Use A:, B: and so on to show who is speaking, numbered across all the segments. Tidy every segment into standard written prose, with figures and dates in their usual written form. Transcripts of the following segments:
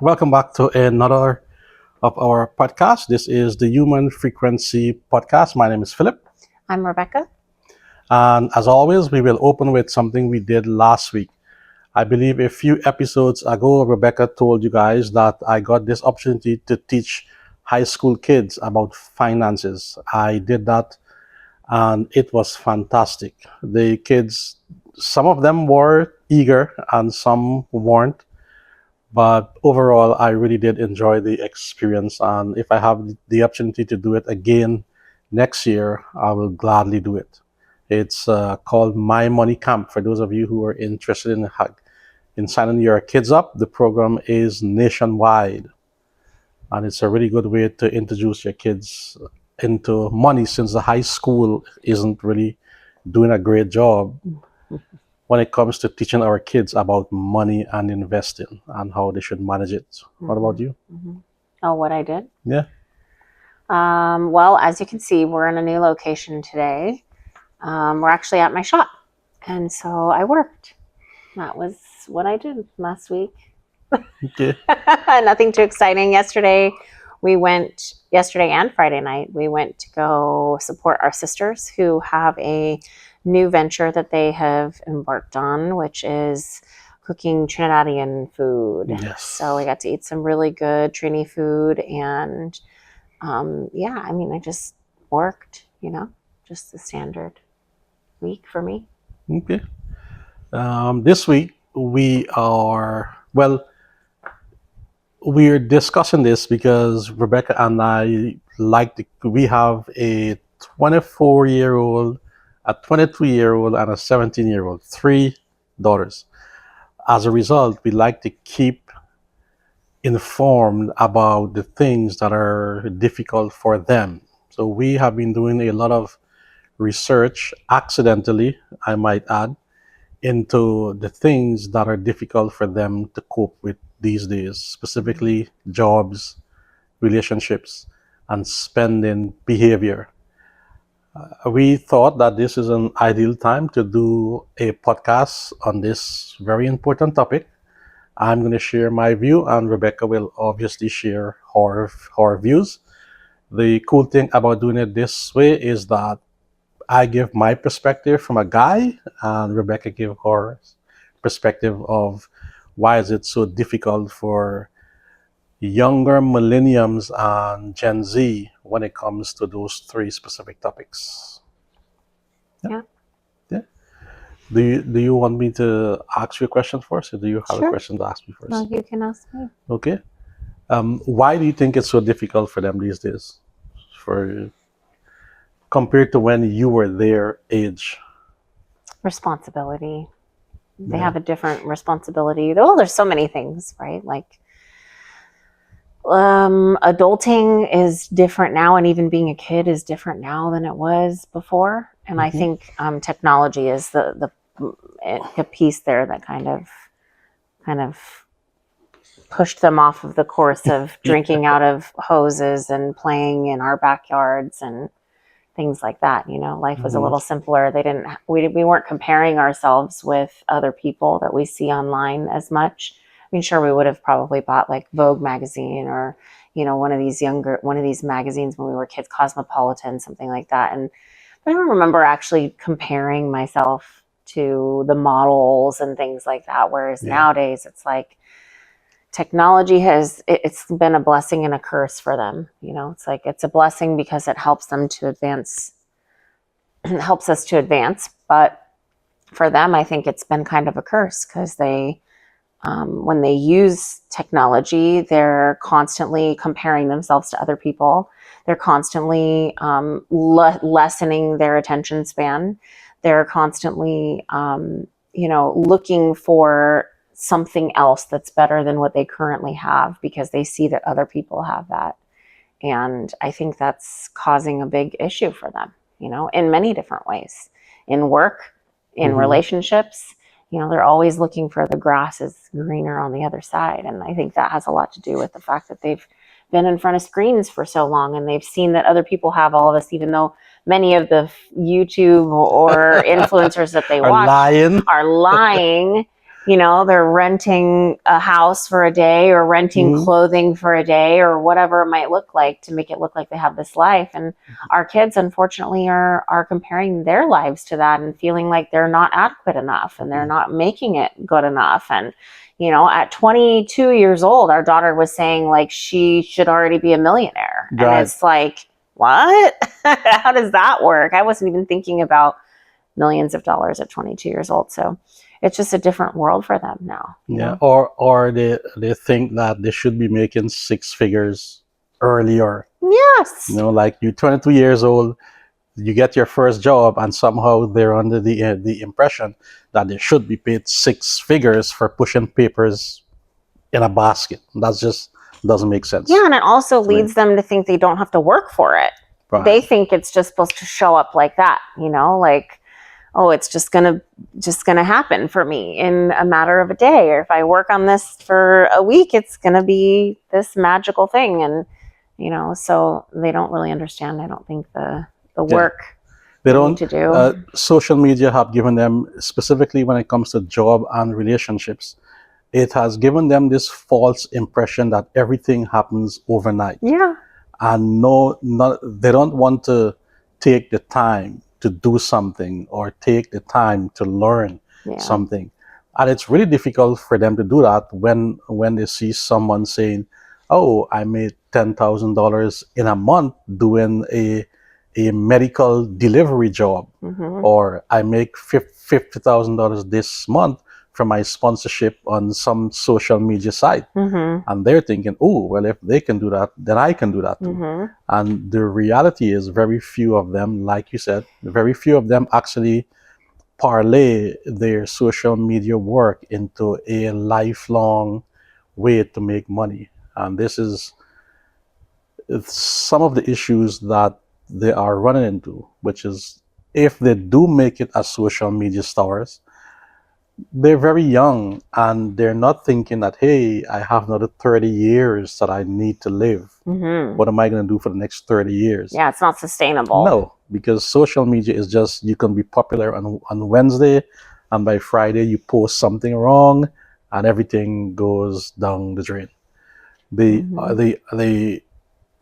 A: Welcome back to another of our podcast. This is the Human Frequency Podcast. My name is Philip.
B: I'm Rebecca.
A: And as always, we will open with something we did last week. I believe a few episodes ago, Rebecca told you guys that I got this opportunity to teach high school kids about finances. I did that and it was fantastic. The kids, some of them were eager and some weren't. But overall, I really did enjoy the experience. And if I have the opportunity to do it again next year, I will gladly do it. It's called My Money Camp. For those of you who are interested in signing your kids up, the program is nationwide. And it's a really good way to introduce your kids into money since the high school isn't really doing a great job when it comes to teaching our kids about money and investing and how they should manage it. What about you?
B: Mm-hmm. Oh, what I did?
A: Yeah.
B: Well, as you can see, we're in a new location today. We're actually at my shop. And so I worked. That was what I did last week.
A: Okay.
B: Nothing too exciting. Yesterday and Friday night, we went to go support our sisters who have a new venture that they have embarked on, which is cooking Trinidadian food.
A: Yes.
B: So we got to eat some really good Trini food. And I just worked, just the standard week for me.
A: Okay. This week we're discussing this because Rebecca and I we have a 24-year-old, a 22-year-old, and a 17-year-old, three daughters. As a result, we like to keep informed about the things that are difficult for them. So we have been doing a lot of research, accidentally, I might add, into the things that are difficult for them to cope with these days, specifically jobs, relationships, and spending behavior. We thought that this is an ideal time to do a podcast on this very important topic. I'm going to share my view, and Rebecca will obviously share her views. The cool thing about doing it this way is that I give my perspective from a guy, and Rebecca give her perspective of why is it so difficult for younger millennials and Gen Z when it comes to those three specific topics.
B: Yeah.
A: Do you want me to ask you a question first, or do you have
B: Sure.
A: a question to ask me first?
B: No, you can ask me.
A: Okay. Why do you think it's so difficult for them these days, compared to when you were their age?
B: Responsibility. They
A: Yeah.
B: have a different responsibility. Well, there's so many things, right? Like adulting is different now, and even being a kid is different now than it was before. And I think technology is the piece there that kind of pushed them off of the course of drinking out of hoses and playing in our backyards and things like that. Life was a little simpler. We weren't comparing ourselves with other people that we see online as much. I mean, sure, we would have probably bought like Vogue magazine or, one of these magazines when we were kids, Cosmopolitan, something like that. And I don't remember actually comparing myself to the models and things like that. Whereas nowadays it's like technology it's been a blessing and a curse for them. It's like, it's a blessing because it helps them to advance, helps us to advance. But for them, I think it's been kind of a curse because when they use technology, they're constantly comparing themselves to other people. They're constantly lessening their attention span. They're constantly, looking for something else that's better than what they currently have because they see that other people have that. And I think that's causing a big issue for them, in many different ways. In work, in relationships, they're always looking for the grass is greener on the other side. And I think that has a lot to do with the fact that they've been in front of screens for so long and they've seen that other people have all of this, even though many of the YouTube or influencers that they watch are lying. they're renting a house for a day or renting clothing for a day or whatever it might look like to make it look like they have this life. And our kids, unfortunately, are comparing their lives to that and feeling like they're not adequate enough and they're not making it good enough. And, at 22 years old, our daughter was saying like she should already be a millionaire.
A: Right.
B: And it's like, what? How does that work? I wasn't even thinking about millions of dollars at 22 years old. So it's just a different world for them now.
A: Yeah. Or they think that they should be making six figures earlier.
B: Yes.
A: Like you're 22 years old, you get your first job, and somehow they're under the impression that they should be paid six figures for pushing papers in a basket. That just doesn't make sense.
B: Yeah, and it also leads them to think they don't have to work for it.
A: Right.
B: They think it's just supposed to show up like that, like, oh, it's just gonna happen for me in a matter of a day. Or if I work on this for a week, it's gonna be this magical thing. And so they don't really understand, I don't think, the work
A: they don't
B: need to do.
A: Social media have given them, specifically when it comes to job and relationships, it has given them this false impression that everything happens overnight.
B: Yeah.
A: And they don't want to take the time to do something or take the time to learn something. And it's really difficult for them to do that when they see someone saying, oh, I made $10,000 in a month doing a medical delivery job, or I make $50,000 this month from my sponsorship on some social media site. And they're thinking, oh, well, if they can do that, then I can do that too. And the reality is very few of them, like you said, very few of them actually parlay their social media work into a lifelong way to make money. And this is some of the issues that they are running into, which is if they do make it as social media stars, they're very young and they're not thinking that, hey, I have another 30 years that I need to live. What am I going to do for the next 30 years?
B: Yeah, it's not sustainable.
A: No, because social media is just, you can be popular on Wednesday, and by Friday you post something wrong and everything goes down the drain. The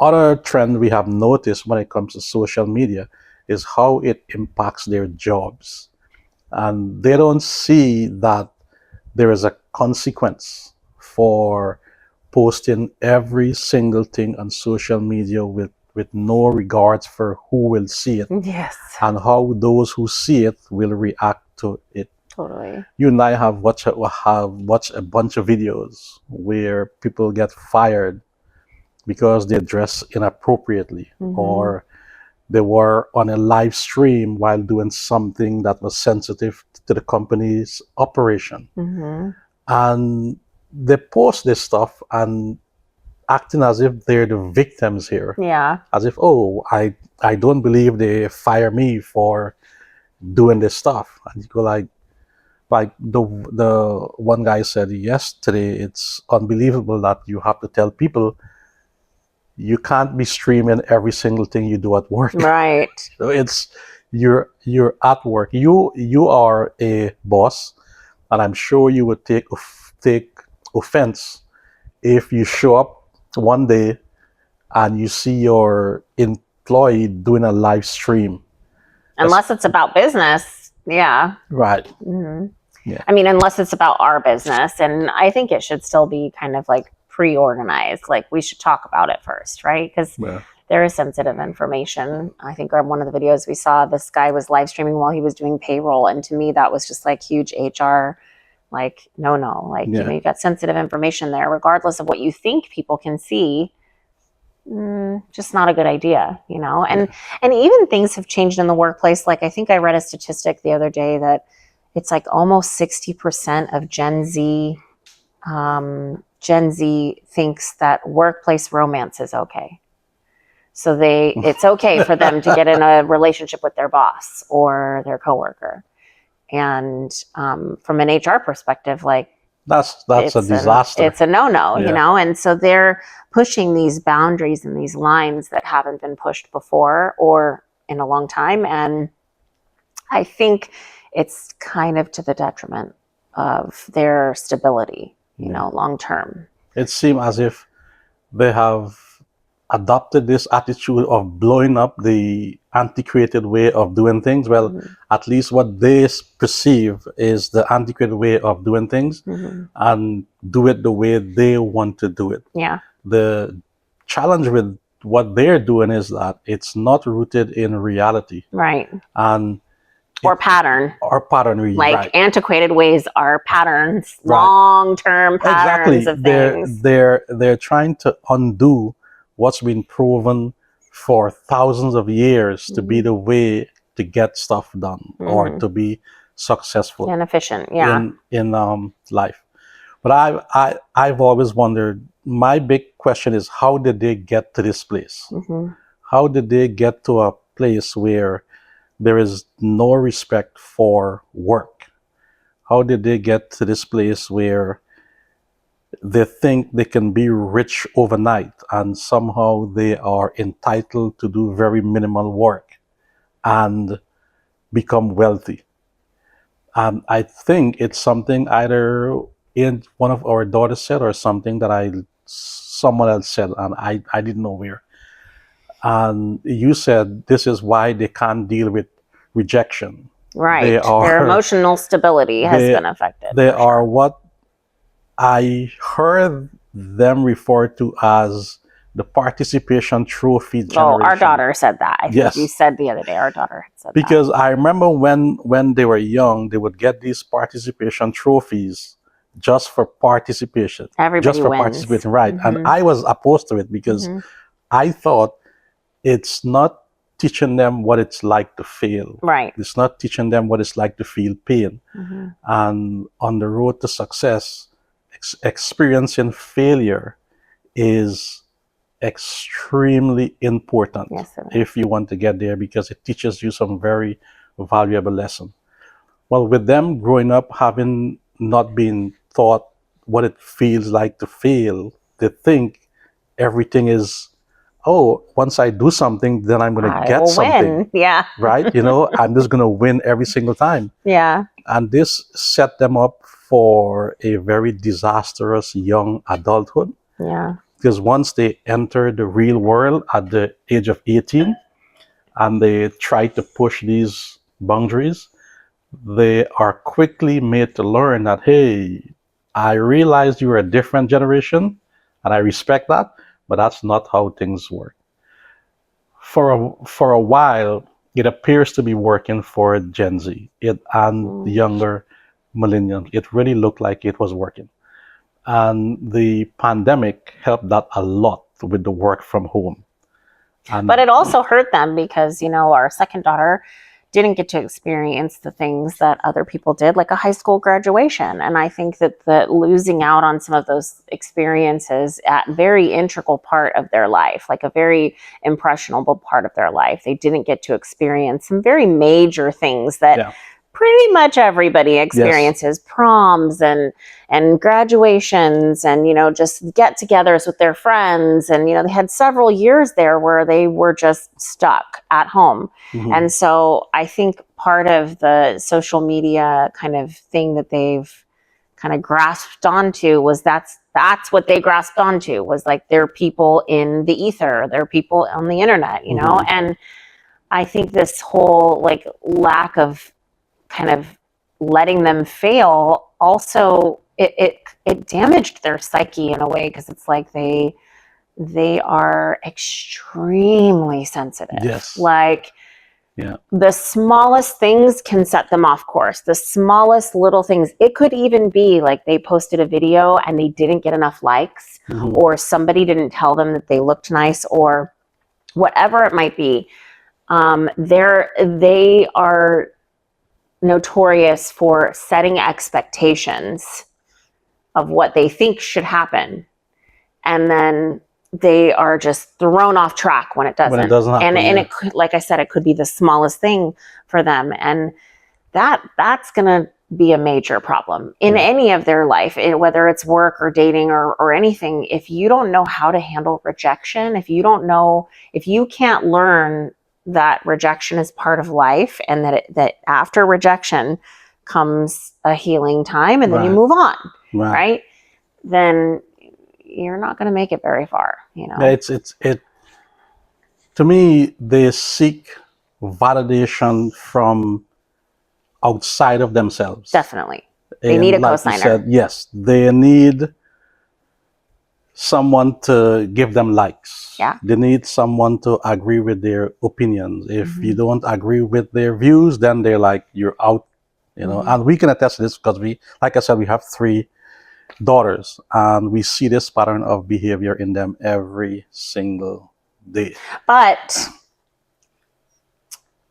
A: other trend we have noticed when it comes to social media is how it impacts their jobs. And they don't see that there is a consequence for posting every single thing on social media with no regards for who will see it.
B: Yes.
A: And how those who see it will react to it.
B: Totally.
A: You and I have watched a bunch of videos where people get fired because they dress inappropriately, or they were on a live stream while doing something that was sensitive to the company's operation. And they post this stuff and acting as if they're the victims here.
B: Yeah.
A: As if, oh, I don't believe they fire me for doing this stuff. And you go like the one guy said yesterday, it's unbelievable that you have to tell people you can't be streaming every single thing you do at work.
B: Right.
A: So it's you're at work. You are a boss, and I'm sure you would take offense if you show up one day and you see your employee doing a live stream.
B: Unless it's about business. Yeah.
A: Right.
B: Yeah. I mean, unless it's about our business, and I think it should still be kind of like pre-organized. Like we should talk about it first, right? Because there is sensitive information. I think on one of the videos we saw, this guy was live streaming while he was doing payroll, and to me that was just like huge HR, like no, like you got sensitive information there, regardless of what you think people can see. Just not a good idea, And even things have changed in the workplace. Like I think I read a statistic the other day that it's like almost 60% of Gen Z thinks that workplace romance is okay. So it's okay for them to get in a relationship with their boss or their coworker. And from an HR perspective, like
A: that's a disaster.
B: It's a no-no, and so they're pushing these boundaries and these lines that haven't been pushed before or in a long time. And I think it's kind of to the detriment of their stability, long term.
A: It seems as if they have adopted this attitude of blowing up the antiquated way of doing things. Well, at least what they perceive is the antiquated way of doing things, and do it the way they want to do it.
B: Yeah.
A: The challenge with what they're doing is that it's not rooted in reality.
B: Right.
A: And
B: or pattern.
A: Like right.
B: Antiquated ways are patterns, right. Long-term patterns of things.
A: They're trying to undo what's been proven for thousands of years to be the way to get stuff done or to be successful
B: and efficient, yeah,
A: in life. But I've always wondered. My big question is, how did they get to this place? How did they get to a place where there is no respect for work? How did they get to this place where they think they can be rich overnight and somehow they are entitled to do very minimal work and become wealthy? And I think it's something either in one of our daughters said or something that someone else said, and I didn't know where. And you said this is why they can't deal with rejection.
B: Right. Their emotional stability has been affected.
A: They are what I heard them refer to as the participation trophy generation.
B: Oh, our daughter said that. I think you said the other day our daughter had said
A: because that. I remember when they were young, they would get these participation trophies just for participation.
B: Everybody
A: just for
B: wins.
A: Participating, right. And I was opposed to it because I thought it's not teaching them what it's like to fail.
B: Right.
A: It's not teaching them what it's like to feel pain. And on the road to success, experiencing failure is extremely important if you want to get there, because it teaches you some very valuable lesson. Well, with them growing up having not been taught what it feels like to fail, they think everything is, oh, once I do something, then I'm going to get something.
B: Win. Yeah.
A: Right? I'm just going to win every single time.
B: Yeah.
A: And this set them up for a very disastrous young adulthood.
B: Yeah.
A: Because once they enter the real world at the age of 18 and they try to push these boundaries, they are quickly made to learn that, hey, I realize you're a different generation and I respect that, but that's not how things work. For a while, it appears to be working for Gen Z and the younger millennials. It really looked like it was working. And the pandemic helped that a lot with the work from home.
B: But it also hurt them because, our second daughter didn't get to experience the things that other people did, like a high school graduation. And I think that the losing out on some of those experiences at very integral part of their life, like a very impressionable part of their life, they didn't get to experience some very major things that pretty much everybody experiences, proms and graduations and, just get-togethers with their friends. And, they had several years there where they were just stuck at home. And so I think part of the social media kind of thing that they've kind of grasped onto was that's what they grasped onto, was like they're people in the ether, they're people on the internet, and I think this whole like lack of kind of letting them fail also it damaged their psyche in a way, because it's like they are extremely sensitive. The smallest things can set them off course. The smallest little things. It could even be like they posted a video and they didn't get enough likes, or somebody didn't tell them that they looked nice, or whatever it might be. They are notorious for setting expectations of what they think should happen, and then they are just thrown off track when it doesn't.
A: Happen,
B: and it could, like I said, it could be the smallest thing for them, and that's gonna be a major problem in any of their life, whether it's work or dating or anything. If you don't know how to handle rejection, if you can't learn that rejection is part of life, and that after rejection comes a healing time and then you
A: Right.
B: move on,
A: Right.
B: right? Then you're not going to make it very far,
A: Yeah, it to me, they seek validation from outside of themselves.
B: Definitely. They need
A: And
B: a
A: like you
B: cosigner.
A: said, yes, they need someone to give them likes.
B: Yeah.
A: They need someone to agree with their opinions. If
B: Mhm.
A: you don't agree with their views, then they're like, you're out,
B: Mhm.
A: And we can attest to this because we, like I said, we have 3 daughters and we see this pattern of behavior in them every single day.
B: But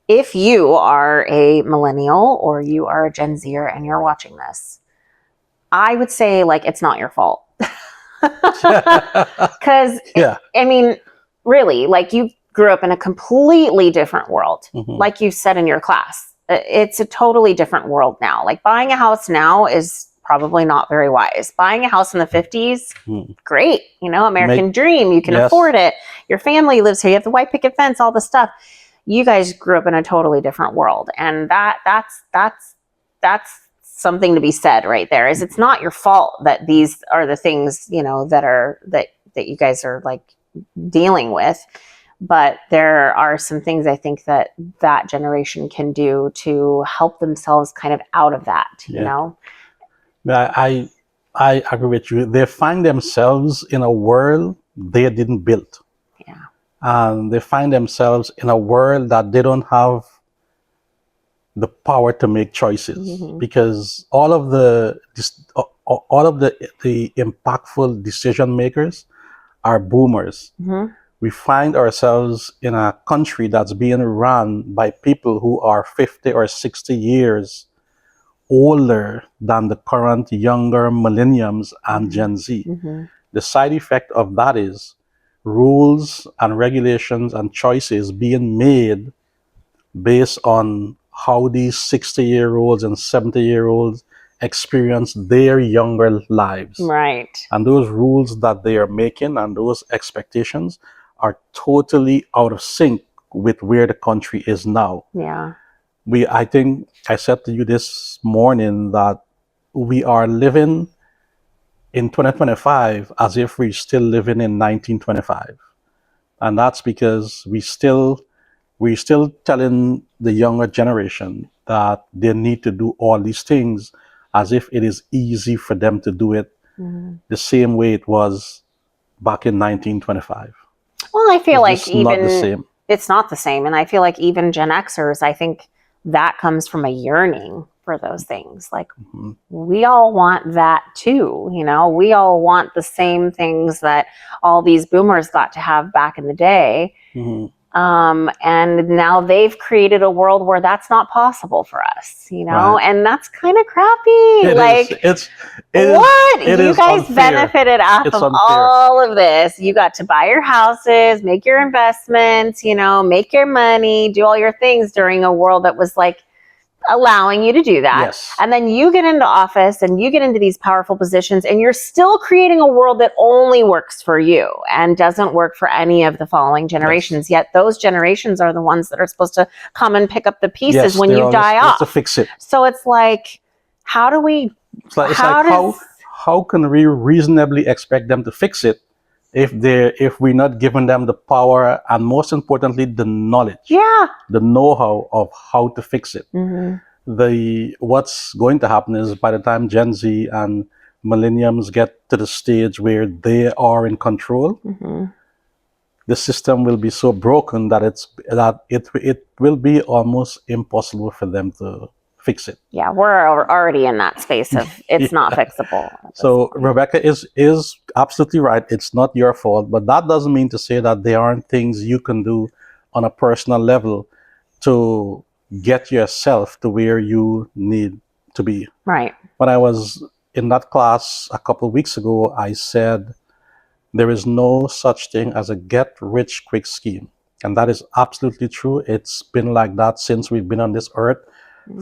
B: if you are a millennial or you are a Gen Zer and you're watching this, I would say like it's not your fault. Because
A: Yeah.
B: I mean, really, like you grew up in a completely different world.
A: Mhm.
B: Like you said in your class, it's a totally different world now. Like buying a house now is probably not very wise. Buying a house in the 50s, great. American dream. You can
A: Yes.
B: afford it. Your family lives here. You have the white picket fence, all the stuff. You guys grew up in a totally different world. And that's something to be said right there. Is it's not your fault that these are the things, that you guys are like dealing with. But there are some things I think that generation can do to help themselves kind of out of that,
A: Yeah. I agree with you. They find themselves in a world they didn't build.
B: Yeah.
A: And they find themselves in a world that they don't have the power to make choices,
B: Mhm.
A: because all of the impactful decision makers are boomers.
B: Mhm.
A: We find ourselves in a country that's being run by people who are 50 or 60 years older than the current younger millennials and Gen Z.
B: Mhm.
A: The side effect of that is rules and regulations and choices being made based on how these 60-year-olds and 70-year-olds experience their younger lives.
B: Right.
A: And those rules that they are making and those expectations are totally out of sync with where the country is now.
B: Yeah.
A: I think I said to you this morning that we are living in 2025 as if we're still living in 1925. And that's because we're still telling the younger generation that they need to do all these things as if it is easy for them to do it
B: Mhm.
A: the same way it was back in 1925.
B: Well, I feel
A: It's
B: like
A: just not the
B: even
A: same.
B: it's not the same. And I feel like even Gen Xers, I think that comes from a yearning for those things. Like
A: Mhm.
B: we all want that too. We all want the same things that all these boomers got to have back in the day.
A: Mhm.
B: And now they've created a world where that's not possible for us,
A: Right.
B: and that's kind of crappy. What?
A: It
B: You
A: is
B: guys
A: unfair.
B: benefited off
A: It's
B: of
A: unfair.
B: all of this. You got to buy your houses, make your investments, make your money, do all your things during a world that was like allowing you to do that.
A: Yes.
B: And then you get into office and you get into these powerful positions and you're still creating a world that only works for you and doesn't work for any of the following generations. Yet those generations are the ones that are supposed to come and pick up the pieces when you die off.
A: To fix it.
B: So it's like, how do we?
A: How can we reasonably expect them to fix it if we're not giving them the power and, most importantly, the knowledge, the know-how of how to fix it?
B: Mm-hmm.
A: What's going to happen is, by the time Gen Z and millennials get to the stage where they are in control,
B: Mm-hmm.
A: the system will be so broken that it will be almost impossible for them to fix it.
B: Yeah, we're already in that space of it's not fixable.
A: So Rebecca is absolutely right. It's not your fault, but that doesn't mean to say that there aren't things you can do on a personal level to get yourself to where you need to be.
B: Right.
A: When I was in that class a couple of weeks ago, I said there is no such thing as a get rich quick scheme. And that is absolutely true. It's been like that since we've been on this earth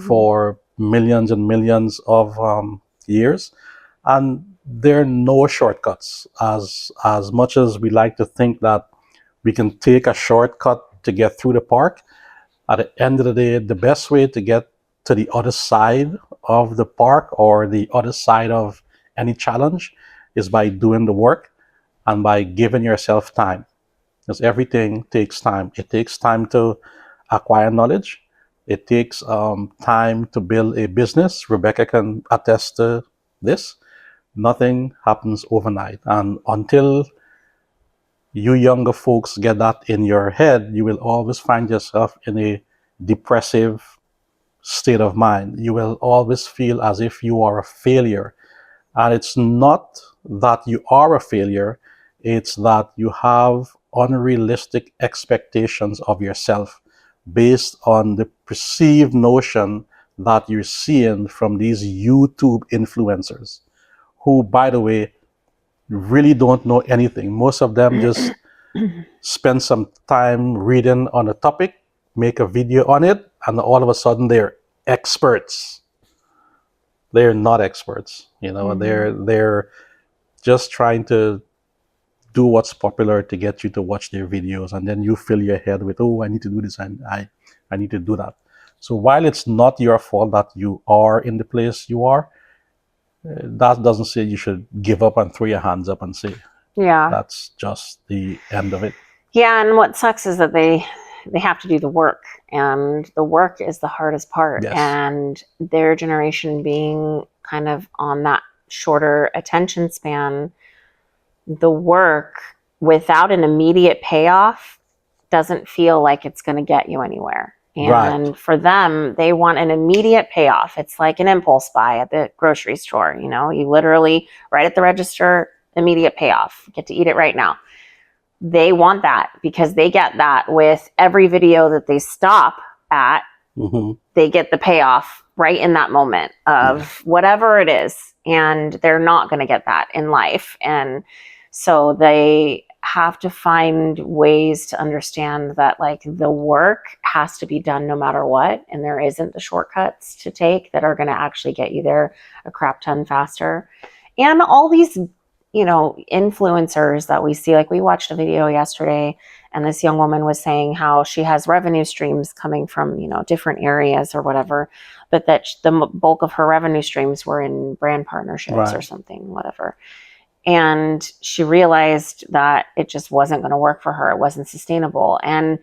A: for millions and millions of years. And there are no shortcuts. As much as we like to think that we can take a shortcut to get through the park, at the end of the day, the best way to get to the other side of the park or the other side of any challenge is by doing the work and by giving yourself time. Because everything takes time. It takes time to acquire knowledge. It takes time to build a business. Rebecca can attest to this. Nothing happens overnight. And until you younger folks get that in your head, you will always find yourself in a depressive state of mind. You will always feel as if you are a failure. And it's not that you are a failure, it's that you have unrealistic expectations of yourself based on the perceived notion that you're seeing from these YouTube influencers, who, by the way, really don't know anything. Most of them just spend some time reading on a topic, make a video on it, and all of a sudden they're experts. They're not experts, they're just trying to do what's popular to get you to watch their videos, and then you fill your head with, oh, I need to do this and I need to do that. So while it's not your fault that you are in the place you are, that doesn't say you should give up and throw your hands up and say
B: Yeah.
A: that's just the end of it.
B: Yeah, and what sucks is that they have to do the work, and the work is the hardest part.
A: Yes.
B: And their generation being kind of on that shorter attention span, the work without an immediate payoff doesn't feel like it's going to get you anywhere. And
A: Right.
B: for them, they want an immediate payoff. It's like an impulse buy at the grocery store. You literally, right at the register, immediate payoff. Get to eat it right now. They want that because they get that with every video that they stop at.
A: Mm-hmm.
B: They get the payoff right in that moment of whatever it is. And they're not going to get that in life. And so they have to find ways to understand that, like, the work has to be done no matter what. And there isn't the shortcuts to take that are going to actually get you there a crap ton faster. And all these, influencers that we see, like we watched a video yesterday, and this young woman was saying how she has revenue streams coming from, different areas or whatever, but that the bulk of her revenue streams were in brand partnerships or something, whatever. And she realized that it just wasn't going to work for her. It wasn't sustainable. And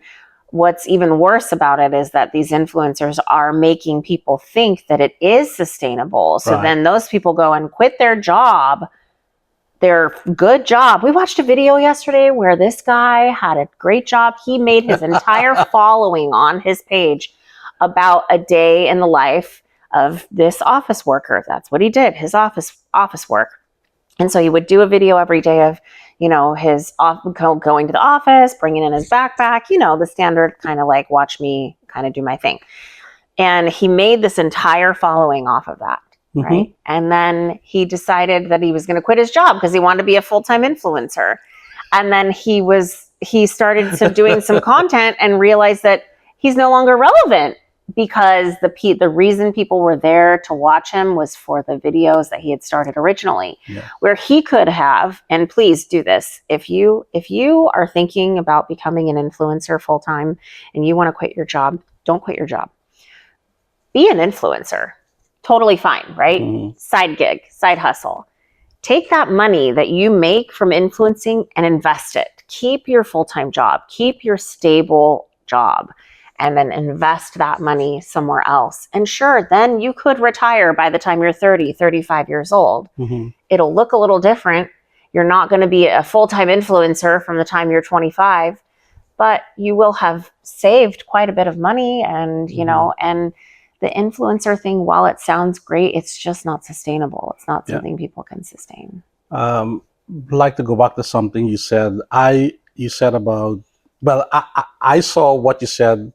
B: what's even worse about it is that these influencers are making people think that it is sustainable. So then those people go and quit their job, their good job. We watched a video yesterday where this guy had a great job. He made his entire following on his page about a day in the life of this office worker. That's what he did, his office work. And so he would do a video every day of, his going to the office, bringing in his backpack, the standard kind of like, watch me kind of do my thing. And he made this entire following off of that.
A: Mm-hmm.
B: Right. And then he decided that he was going to quit his job because he wanted to be a full-time influencer. And then he started doing some content and realized that he's no longer relevant because the reason people were there to watch him was for the videos that he had started originally, where he could have, and please do this. If you are thinking about becoming an influencer full-time and you want to quit your job, don't quit your job. Be an influencer. Totally fine, right?
A: Mm-hmm.
B: Side gig, side hustle. Take that money that you make from influencing and invest it. Keep your full-time job. Keep your stable job. And then invest that money somewhere else. And sure, then you could retire by the time you're 30, 35 years old.
A: Mm-hmm.
B: It'll look a little different. You're not going to be a full-time influencer from the time you're 25, but you will have saved quite a bit of money. And, and the influencer thing, while it sounds great, it's just not sustainable. It's not something people can sustain.
A: Like to go back to something you said. You said about, well, I saw what you said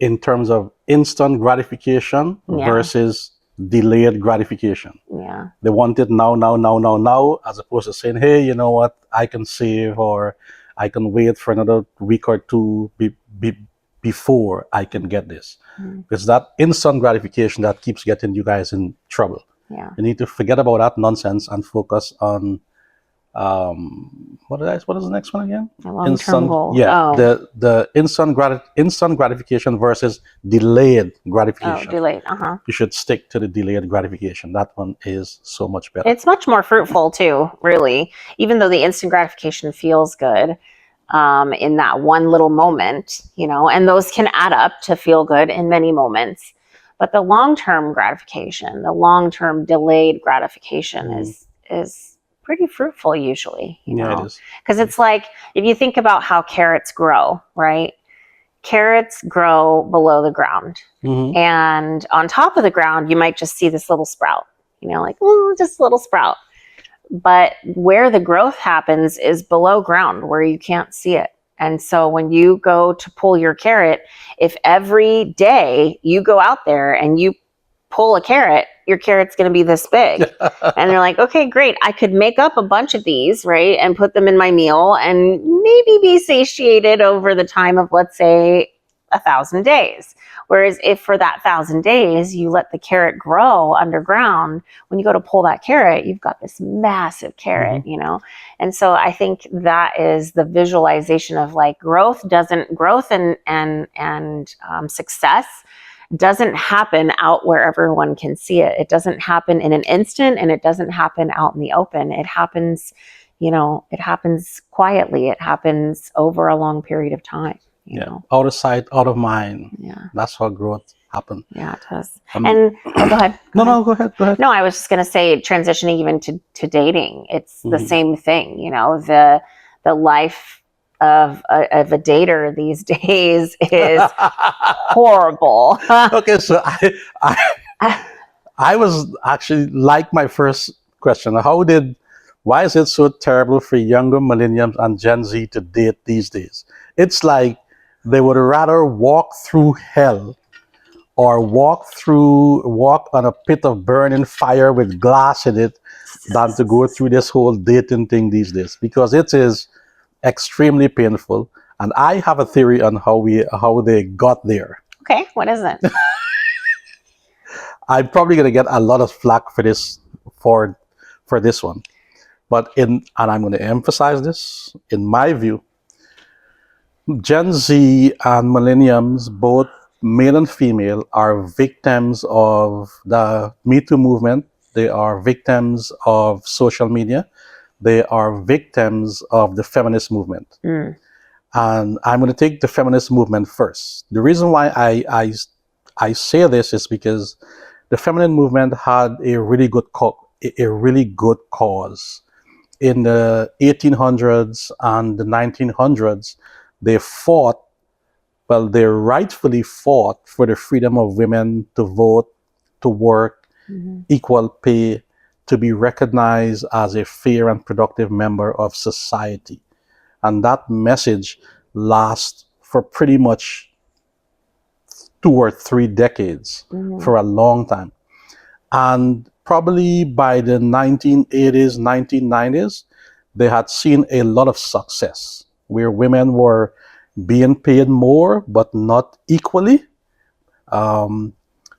A: in terms of instant gratification versus delayed gratification.
B: Yeah.
A: They want it now, as opposed to saying, hey, you know what, I can save, or I can wait for another week or two before I can get this. It's that instant gratification that keeps getting you guys in trouble.
B: Yeah.
A: You need to forget about that nonsense and focus on What is the next one again?
B: A long-term goal.
A: Yeah,
B: Oh,
A: the instant gratification versus delayed
B: oh,
A: gratification.
B: delayed. Uh-huh.
A: You should stick to the delayed gratification. That one is so much better.
B: It's much more fruitful too, really. Even though the instant gratification feels good in that one little moment, and those can add up to feel good in many moments. But the long-term gratification, the long-term delayed gratification is pretty fruitful usually,
A: Yeah, it is.
B: because it's like if you think about how carrots grow, right? Carrots grow below the ground.
A: Mm-hmm.
B: And on top of the ground, you might just see this little sprout, like, just a little sprout. But where the growth happens is below ground where you can't see it. And so when you go to pull your carrot, if every day you go out there and you pull a carrot, your carrot's going to be this big. And you're like, okay, great. I could make up a bunch of these, right? And put them in my meal and maybe be satiated over the time of, let's say, 1,000 days. Whereas if for that 1,000 days, you let the carrot grow underground, when you go to pull that carrot, you've got this massive carrot, And so I think that is the visualization of like growth and success doesn't happen out where everyone can see it. It doesn't happen in an instant, and it doesn't happen out in the open. It happens, it happens quietly. It happens over a long period of time. You know?
A: Out of sight, out of mind.
B: Yeah.
A: That's how growth happens.
B: Yeah, it does. And go ahead.
A: Go ahead.
B: No, I was just going to say, transitioning even to dating, it's the same thing. The life of a dater these days is horrible.
A: Okay, so I was actually like my first question. Why is it so terrible for younger millennials and Gen Z to date these days? It's like they would rather walk through hell or walk on a pit of burning fire with glass in it than to go through this whole dating thing these days, because it is extremely painful. And I have a theory on how they got there.
B: Okay, what is it?
A: I'm probably gonna get a lot of flack for this one. And I'm going to emphasize this, in my view, Gen Z and millennials, both male and female, are victims of the Me Too movement. They are victims of social media. They are victims of the feminist movement.
B: Mm.
A: And I'm going to take the feminist movement first. The reason why I say this is because the feminine movement had a really good cause. In the 1800s and the 1900s, they rightfully fought for the freedom of women to vote, to work, equal pay, to be recognized as a fair and productive member of society. And that message lasts for pretty much 2 or 3 decades, for a long time. And probably by the 1980s, 1990s, they had seen a lot of success where women were being paid more, but not equally,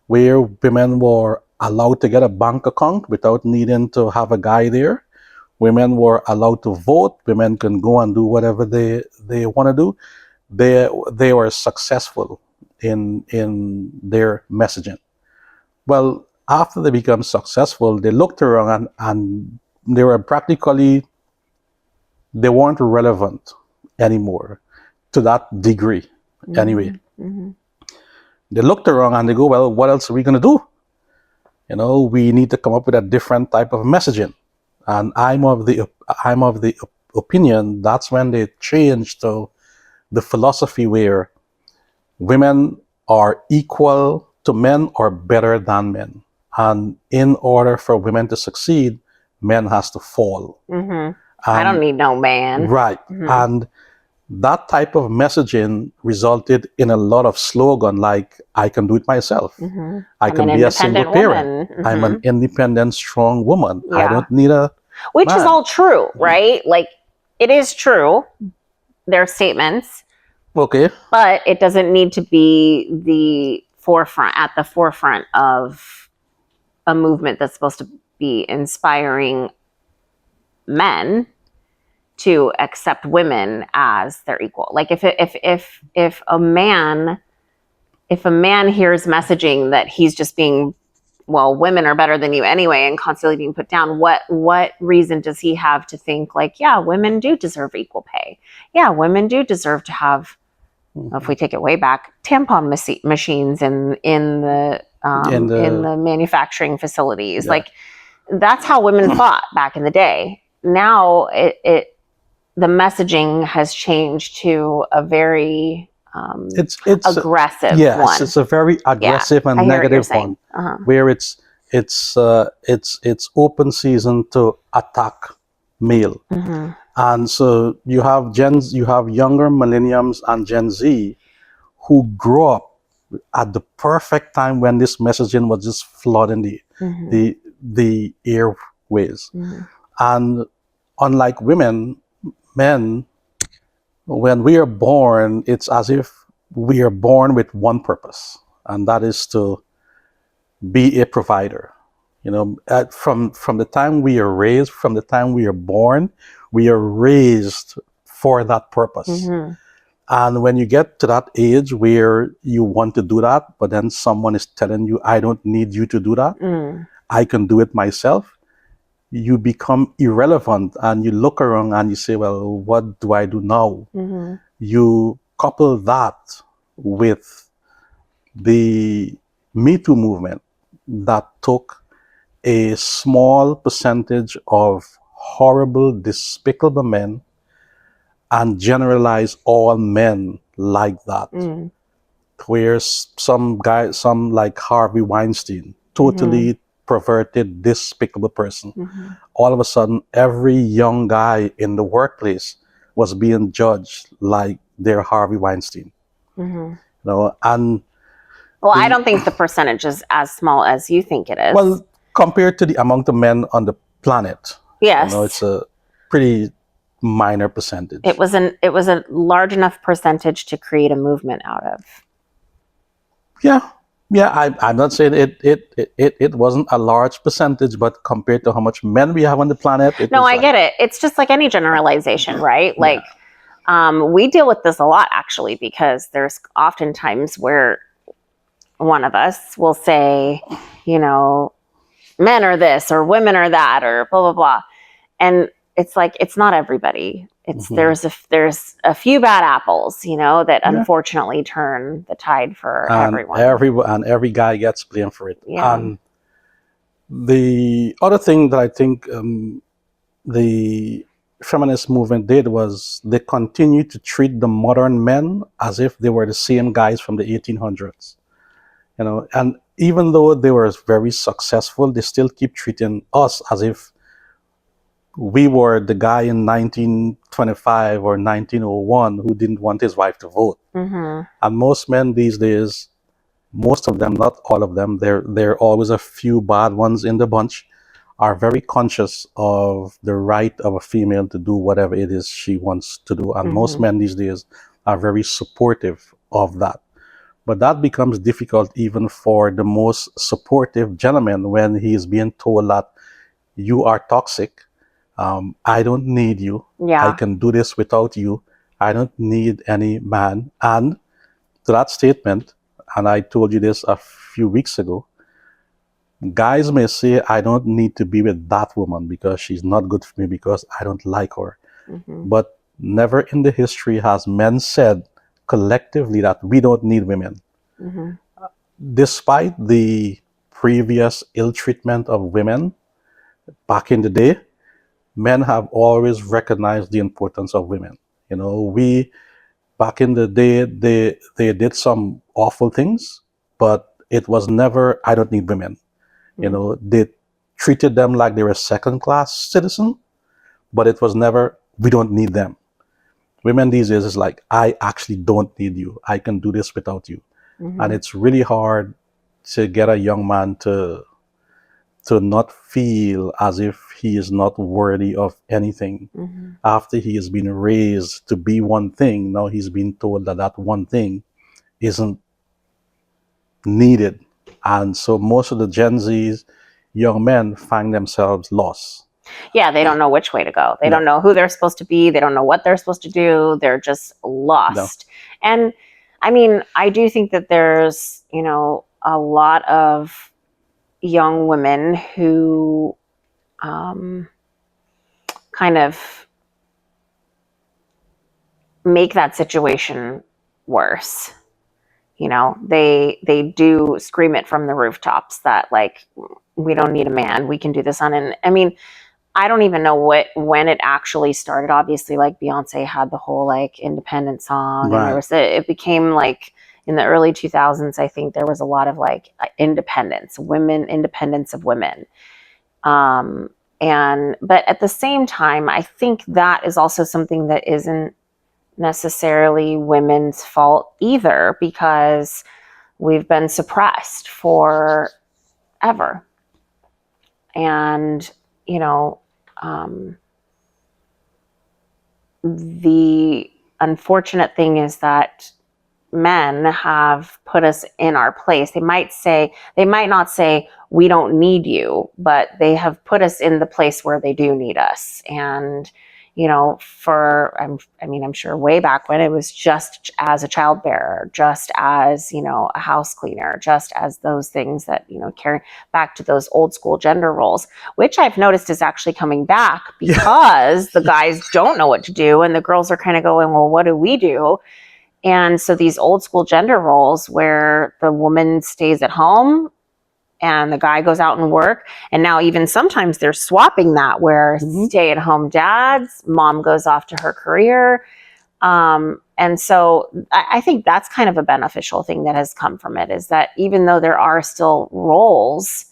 A: where women were allowed to get a bank account without needing to have a guy there. Women were allowed to vote. Women can go and do whatever they want to do. They were successful in their messaging. Well, after they become successful, they looked around and they weren't relevant anymore to that degree. Anyway, they looked around and they go, well, what else are we going to do? We need to come up with a different type of messaging. And I'm of the opinion that's when they changed to the philosophy where women are equal to men or better than men. And in order for women to succeed, men has to fall.
B: I don't need no man.
A: Right. And that type of messaging resulted in a lot of slogan like, I can do it myself. I can be a single parent. I'm an independent, strong woman. I don't need a
B: Which
A: man.
B: is all true, right? Like, it is true. They're statements.
A: Okay.
B: But it doesn't need to be at the forefront of a movement that's supposed to be inspiring men to accept women as their equal. Like if a man hears messaging that he's just being, well, women are better than you anyway, and constantly being put down, what reason does he have to think like, yeah, women do deserve equal pay? Yeah, women do deserve to have, if we take it way back, tampon machines in the manufacturing facilities.
A: Yeah.
B: Like, that's how women fought back in the day. Now the messaging has changed to a very
A: it's
B: aggressive
A: yes,
B: one.
A: it's a very aggressive and
B: I hear what you're
A: negative
B: saying.
A: one, where it's open season to attack male. And so you have younger millennials and Gen Z who grew up at the perfect time when this messaging was just flooding the airways. And unlike men, when we are born, it's as if we are born with one purpose, and that is to be a provider. From the time we are raised, from the time we are born, we are raised for that purpose. And when you get to that age where you want to do that, but then someone is telling you, I don't need you to do that, I can do it myself, you become irrelevant, and you look around and you say, well, what do I do now? You couple that with the Me Too movement that took a small percentage of horrible, despicable men and generalized all men like that. Where some like Harvey Weinstein, totally perverted, despicable person. All of a sudden, every young guy in the workplace was being judged like they're Harvey Weinstein. And
B: well, I don't think the percentage is as small as you think it is.
A: Well, compared to the amount of men on the planet,
B: yes,
A: it's a pretty minor percentage.
B: It was a large enough percentage to create a movement out of.
A: I'm not saying it wasn't a large percentage, but compared to how much men we have on the planet,
B: I get it. It's just like any generalization, right? Like, we deal with this a lot, actually, because there's often times where one of us will say, men are this or women are that or blah, blah, blah. And it's like, it's not everybody. It's there's a few bad apples, that unfortunately turn the tide for everyone.
A: Every guy gets blamed for it. And the other thing that I think the feminist movement did was they continued to treat the modern men as if they were the same guys from the 1800s. And even though they were very successful, they still keep treating us as if we were the guy in 1925 or 1901 who didn't want his wife to vote. And most men these days, most of them, not all of them, there are always a few bad ones in the bunch, are very conscious of the right of a female to do whatever it is she wants to do. And most men these days are very supportive of that. But that becomes difficult even for the most supportive gentleman when he is being told that you are toxic. I don't need you. I can do this without you. I don't need any man. And to that statement, and I told you this a few weeks ago, guys may say, I don't need to be with that woman because she's not good for me because I don't like her. But never in the history has men said collectively that we don't need women. Despite the previous ill treatment of women back in the day, men have always recognized the importance of women. We back in the day, they did some awful things, but it was never, I don't need women. They treated them like they were second-class citizen, but it was never, we don't need them. Women these days is like, I actually don't need you. I can do this without you. And it's really hard to get a young man to not feel as if he is not worthy of anything. After he has been raised to be one thing, now he's been told that one thing isn't needed. And so most of the Gen Z's young men find themselves lost.
B: Yeah, they don't know which way to go. They
A: No.
B: don't know who they're supposed to be. They don't know what they're supposed to do. They're just lost. And I mean, I do think that there's, a lot of young women who kind of make that situation worse. They do scream it from the rooftops that, like, we don't need a man. We can do this on. And I mean, I don't even know when it actually started. Obviously, like, Beyonce had the whole, like, independent song,
A: Right.
B: and it became, like, in the early 2000s, I think there was a lot of, like, independence of women. But at the same time, I think that is also something that isn't necessarily women's fault either, because we've been suppressed forever. And, the unfortunate thing is that men have put us in our place. They might not say, we don't need you, but they have put us in the place where they do need us. And, I'm sure way back when, it was just as a childbearer, just as, a house cleaner, just as those things that, carry back to those old school gender roles, which I've noticed is actually coming back, because the guys don't know what to do. And the girls are kind of going, well, what do we do? And so these old school gender roles where the woman stays at home and the guy goes out and work. And now even sometimes they're swapping that, where stay at home dads, mom goes off to her career. And so I think that's kind of a beneficial thing that has come from it, is that even though there are still roles,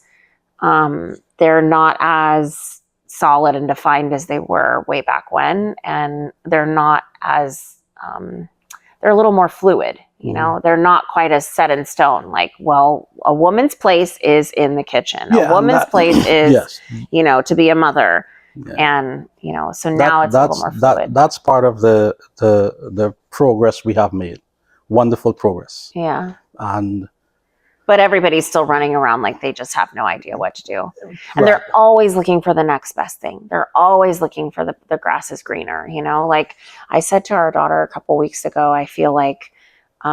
B: they're not as solid and defined as they were way back when. And they're not as, they're a little more fluid. They're not quite as set in stone. Like, well, a woman's place is in the kitchen.
A: Yeah,
B: a woman's place is,
A: yes.
B: To be a mother. Yeah. And, so now it's a little more fluid.
A: That's part of the progress we have made. Wonderful progress.
B: Yeah.
A: And
B: but everybody's still running around like they just have no idea what to do. And they're always looking for the next best thing. They're always looking for the grass is greener, Like I said to our daughter a couple weeks ago, I feel like, they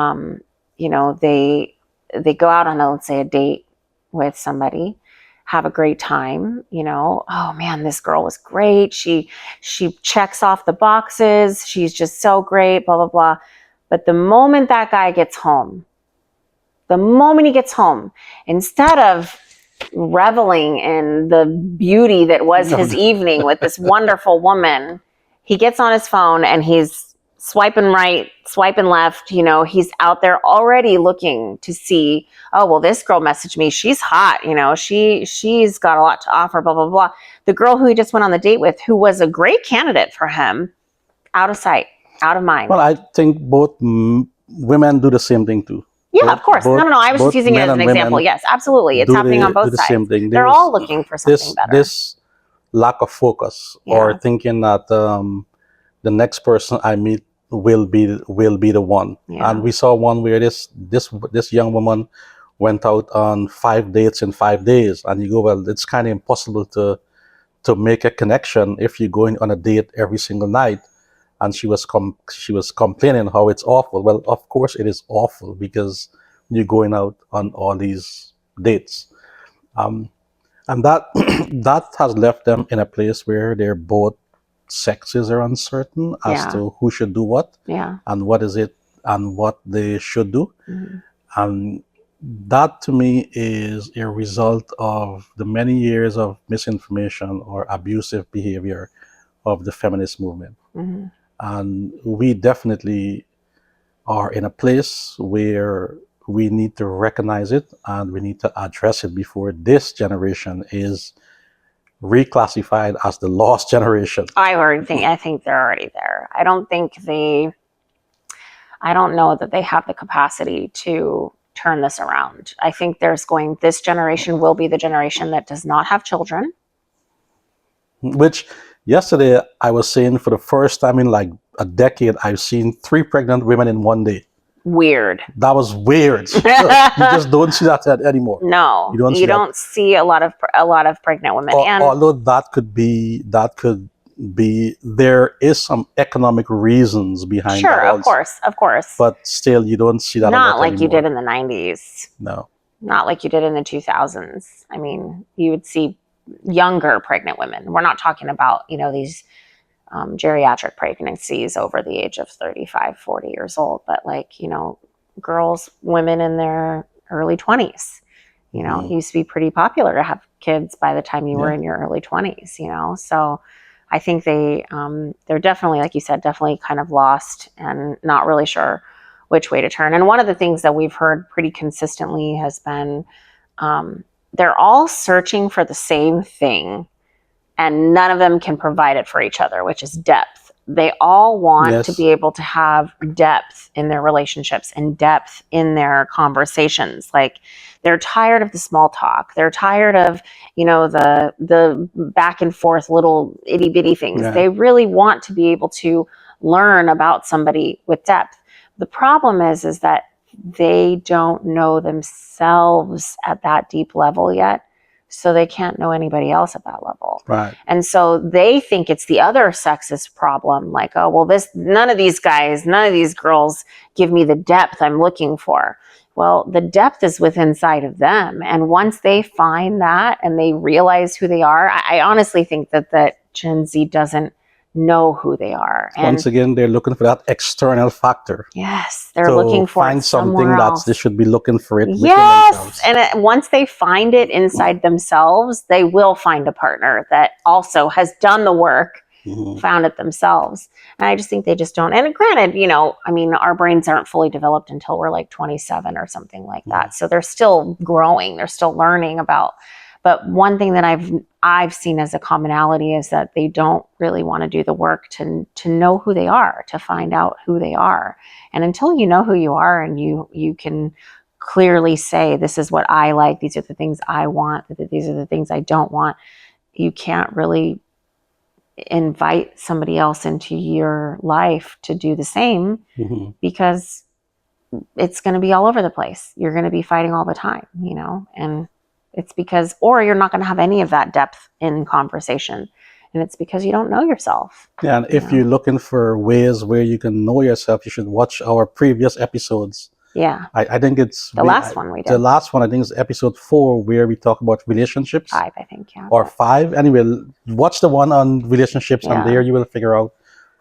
B: go out on let's say a date with somebody, have a great time, oh man, this girl was great. She checks off the boxes. She's just so great, blah, blah, blah. But the moment that guy gets home, instead of reveling in the beauty that was his evening with this wonderful woman, he gets on his phone and he's swiping right, swiping left. He's out there already looking to see, oh, well, this girl messaged me. She's hot. She's got a lot to offer, blah, blah, blah. The girl who he just went on the date with, who was a great candidate for him, out of sight, out of mind.
A: Well, I think both women do the same thing too.
B: Yeah, of course. No. I was just using it as an example. Yes, absolutely. It's happening on both sides. Same thing. They're all looking for something better.
A: This lack of focus, or thinking that the next person I meet will be the one. Yeah. And we saw one where this young woman went out on 5 dates in 5 days, and you go, well, it's kind of impossible to make a connection if you're going on a date every single night. And she was complaining how it's awful. Well, of course it is awful, because you're going out on all these dates, and that that has left them in a place where they're both sexes are uncertain as to who should do what, and what is it, and what they should do. And that to me is a result of the many years of misinformation or abusive behavior of the feminist movement. And we definitely are in a place where we need to recognize it, and we need to address it before this generation is reclassified as the lost generation.
B: I think they're already there. I don't know that they have the capacity to turn this around. I think this generation will be the generation that does not have children.
A: Which yesterday I was saying, for the first time in like a decade, I've seen 3 pregnant women in one day.
B: weird.
A: That was weird. You just don't see that anymore.
B: No,
A: You don't see
B: you
A: that.
B: don't see a lot of pregnant women. And
A: Although that could be, there is some economic reasons behind
B: sure,
A: that
B: of
A: also.
B: course.
A: But still, you don't see that a
B: Not
A: lot
B: like you
A: anymore.
B: did in the 90s.
A: No.
B: Not like you did in the 2000s. I mean, you would see younger pregnant women. We're not talking about, these geriatric pregnancies over the age of 35, 40 years old, but like, girls, women in their early 20s. It used to be pretty popular to have kids by the time you were in your early 20s, So I think they're definitely, like you said, definitely kind of lost and not really sure which way to turn. And one of the things that we've heard pretty consistently has been they're all searching for the same thing, and none of them can provide it for each other, which is depth. They all want to be able to have depth in their relationships and depth in their conversations. Like, they're tired of the small talk. They're tired of, the back and forth little itty bitty things.
A: Yeah.
B: They really want to be able to learn about somebody with depth. The problem is that they don't know themselves at that deep level yet. So they can't know anybody else at that level.
A: Right.
B: And so they think it's the other sex's problem. Like, oh, well, none of these girls give me the depth I'm looking for. Well, the depth is within inside of them. And once they find that and they realize who they are, I honestly think that Gen Z doesn't know who they are. And
A: once again, they're looking for that external factor.
B: Yes, they're looking for
A: find something
B: else.
A: They should be looking for it.
B: Yes, and once they find it inside themselves, they will find a partner that also has done the work, found it themselves. And I just think they just don't. And granted, our brains aren't fully developed until we're like 27 or something like that. So they're still growing. They're still learning about. But one thing that I've seen as a commonality is that they don't really want to do the work to know who they are, to find out who they are. And until you know who you are and you can clearly say, this is what I like, these are the things I want, these are the things I don't want, you can't really invite somebody else into your life to do the same, because it's going to be all over the place. You're going to be fighting all the time, and it's because, or you're not going to have any of that depth in conversation. And it's because you don't know yourself.
A: Yeah, and if you're looking for ways where you can know yourself, you should watch our previous episodes.
B: Yeah.
A: I think it's
B: the last one we did.
A: The last one, I think, is episode 4, where we talk about relationships.
B: 5, I think, yeah.
A: Or 5. Anyway, watch the one on relationships, and there you will figure out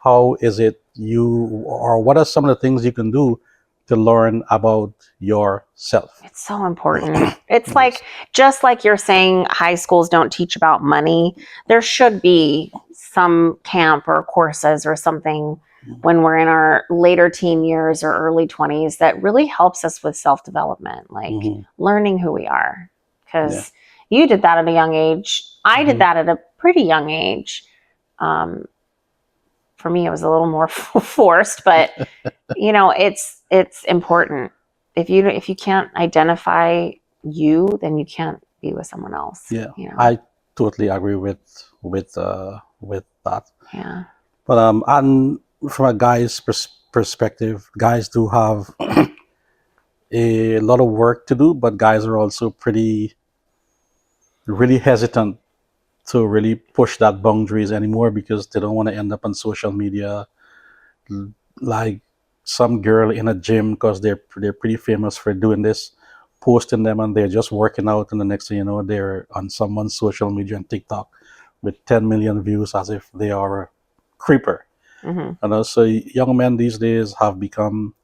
A: how is it or what are some of the things you can do to learn about yourself.
B: It's so important. It's like, just like you're saying high schools don't teach about money, there should be some camp or courses or something when we're in our later teen years or early 20s that really helps us with self-development, like learning who we are. Because you did that at a young age. I did that at a pretty young age. For me, it was a little more forced, but it's important. If you can't identify you, then you can't be with someone else.
A: Yeah, I totally agree with that.
B: Yeah.
A: But and from a guy's perspective, guys do have a lot of work to do, but guys are also really hesitant to really push that boundaries anymore, because they don't want to end up on social media like some girl in a gym, because they're pretty famous for doing this, posting them, and they're just working out, and the next thing you know, they're on someone's social media and TikTok with 10 million views, as if they are a creeper. And also, young men these days have become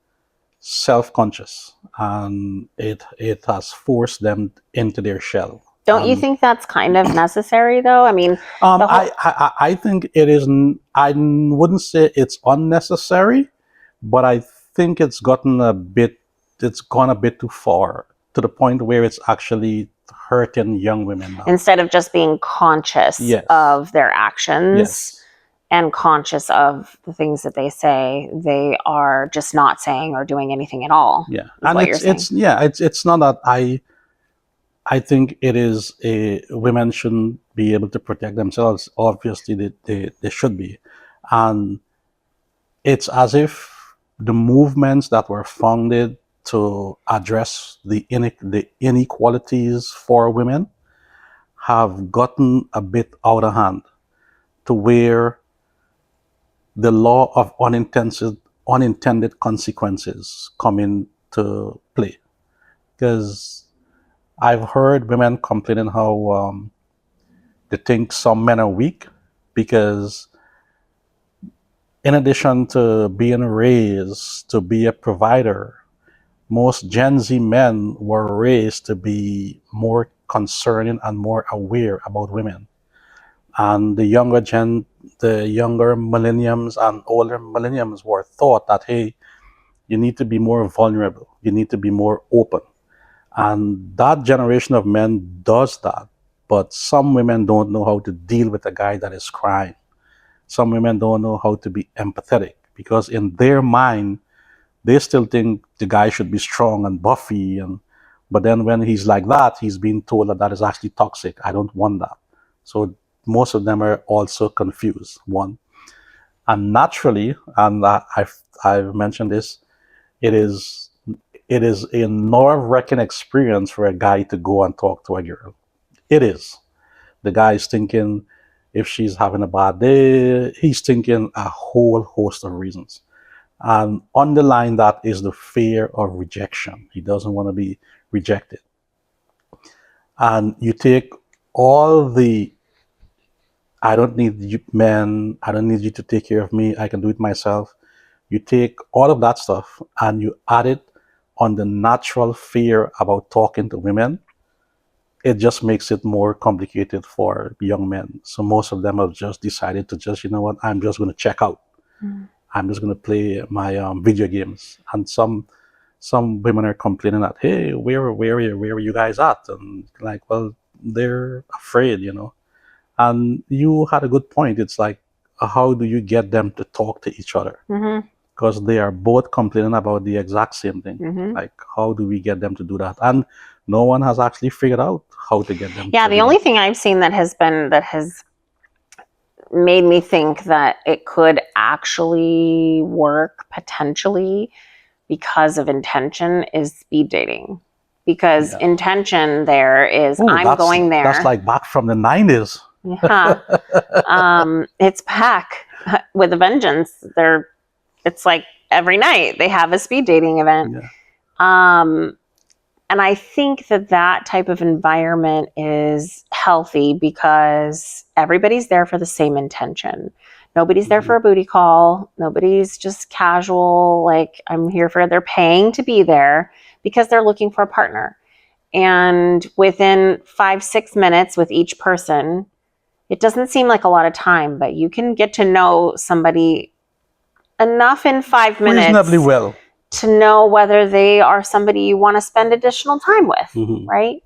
A: self-conscious, and it has forced them into their shell.
B: Don't you think that's kind of necessary, though? I mean,
A: I think it isn't. I wouldn't say it's unnecessary, but I think it's gone a bit too far, to the point where it's actually hurting young women now.
B: Instead of just being conscious of their actions and conscious of the things that they say, they are just not saying or doing anything at all.
A: Yeah, and it's not that I think it is women shouldn't be able to protect themselves. Obviously, they should be. And it's as if the movements that were founded to address the inequalities for women have gotten a bit out of hand to where the law of unintended consequences come into play. Because I've heard women complaining how they think some men are weak because, in addition to being raised to be a provider, most Gen Z men were raised to be more concerning and more aware about women. And the younger millenniums and older millenniums were taught that, hey, you need to be more vulnerable, you need to be more open. And that generation of men does that. But some women don't know how to deal with a guy that is crying. Some women don't know how to be empathetic because in their mind, they still think the guy should be strong and buffy. But then when he's like that, he's being told that that is actually toxic. I don't want that. So most of them are also confused. One, and naturally, and I've mentioned this, it is it is a nerve-wracking experience for a guy to go and talk to a girl. It is. The guy is thinking if she's having a bad day, he's thinking a whole host of reasons. And underlying that is the fear of rejection. He doesn't want to be rejected. And you take all the I don't need you, man, I don't need you to take care of me, I can do it myself. You take all of that stuff and you add it on the natural fear about talking to women, it just makes it more complicated for young men. So most of them have just decided to just, you know what, I'm just going to check out.
B: Mm.
A: I'm just going to play my video games. And some women are complaining that, hey, where are you guys at? And like, well, they're afraid, you know. And you had a good point. It's like, how do you get them to talk to each other?
B: Mm-hmm.
A: Because they are both complaining about the exact same thing.
B: Mm-hmm.
A: Like, how do we get them to do that? And no one has actually figured out how to get them.
B: Yeah,
A: to
B: the
A: do
B: only
A: that.
B: thing I've seen that has made me think that it could actually work potentially because of intention is speed dating. Because
A: Yeah.
B: intention there is
A: Ooh,
B: I'm going there.
A: That's like back from the 90s.
B: Yeah. It's back with a vengeance. It's like every night they have a speed dating event.
A: Yeah.
B: And I think that type of environment is healthy because everybody's there for the same intention. Nobody's there for a booty call. Nobody's just casual, like I'm here for, they're paying to be there because they're looking for a partner. And within 5-6 minutes with each person, it doesn't seem like a lot of time, but you can get to know somebody enough in 5 minutes
A: Reasonably well
B: to know whether they are somebody you want to spend additional time with, right?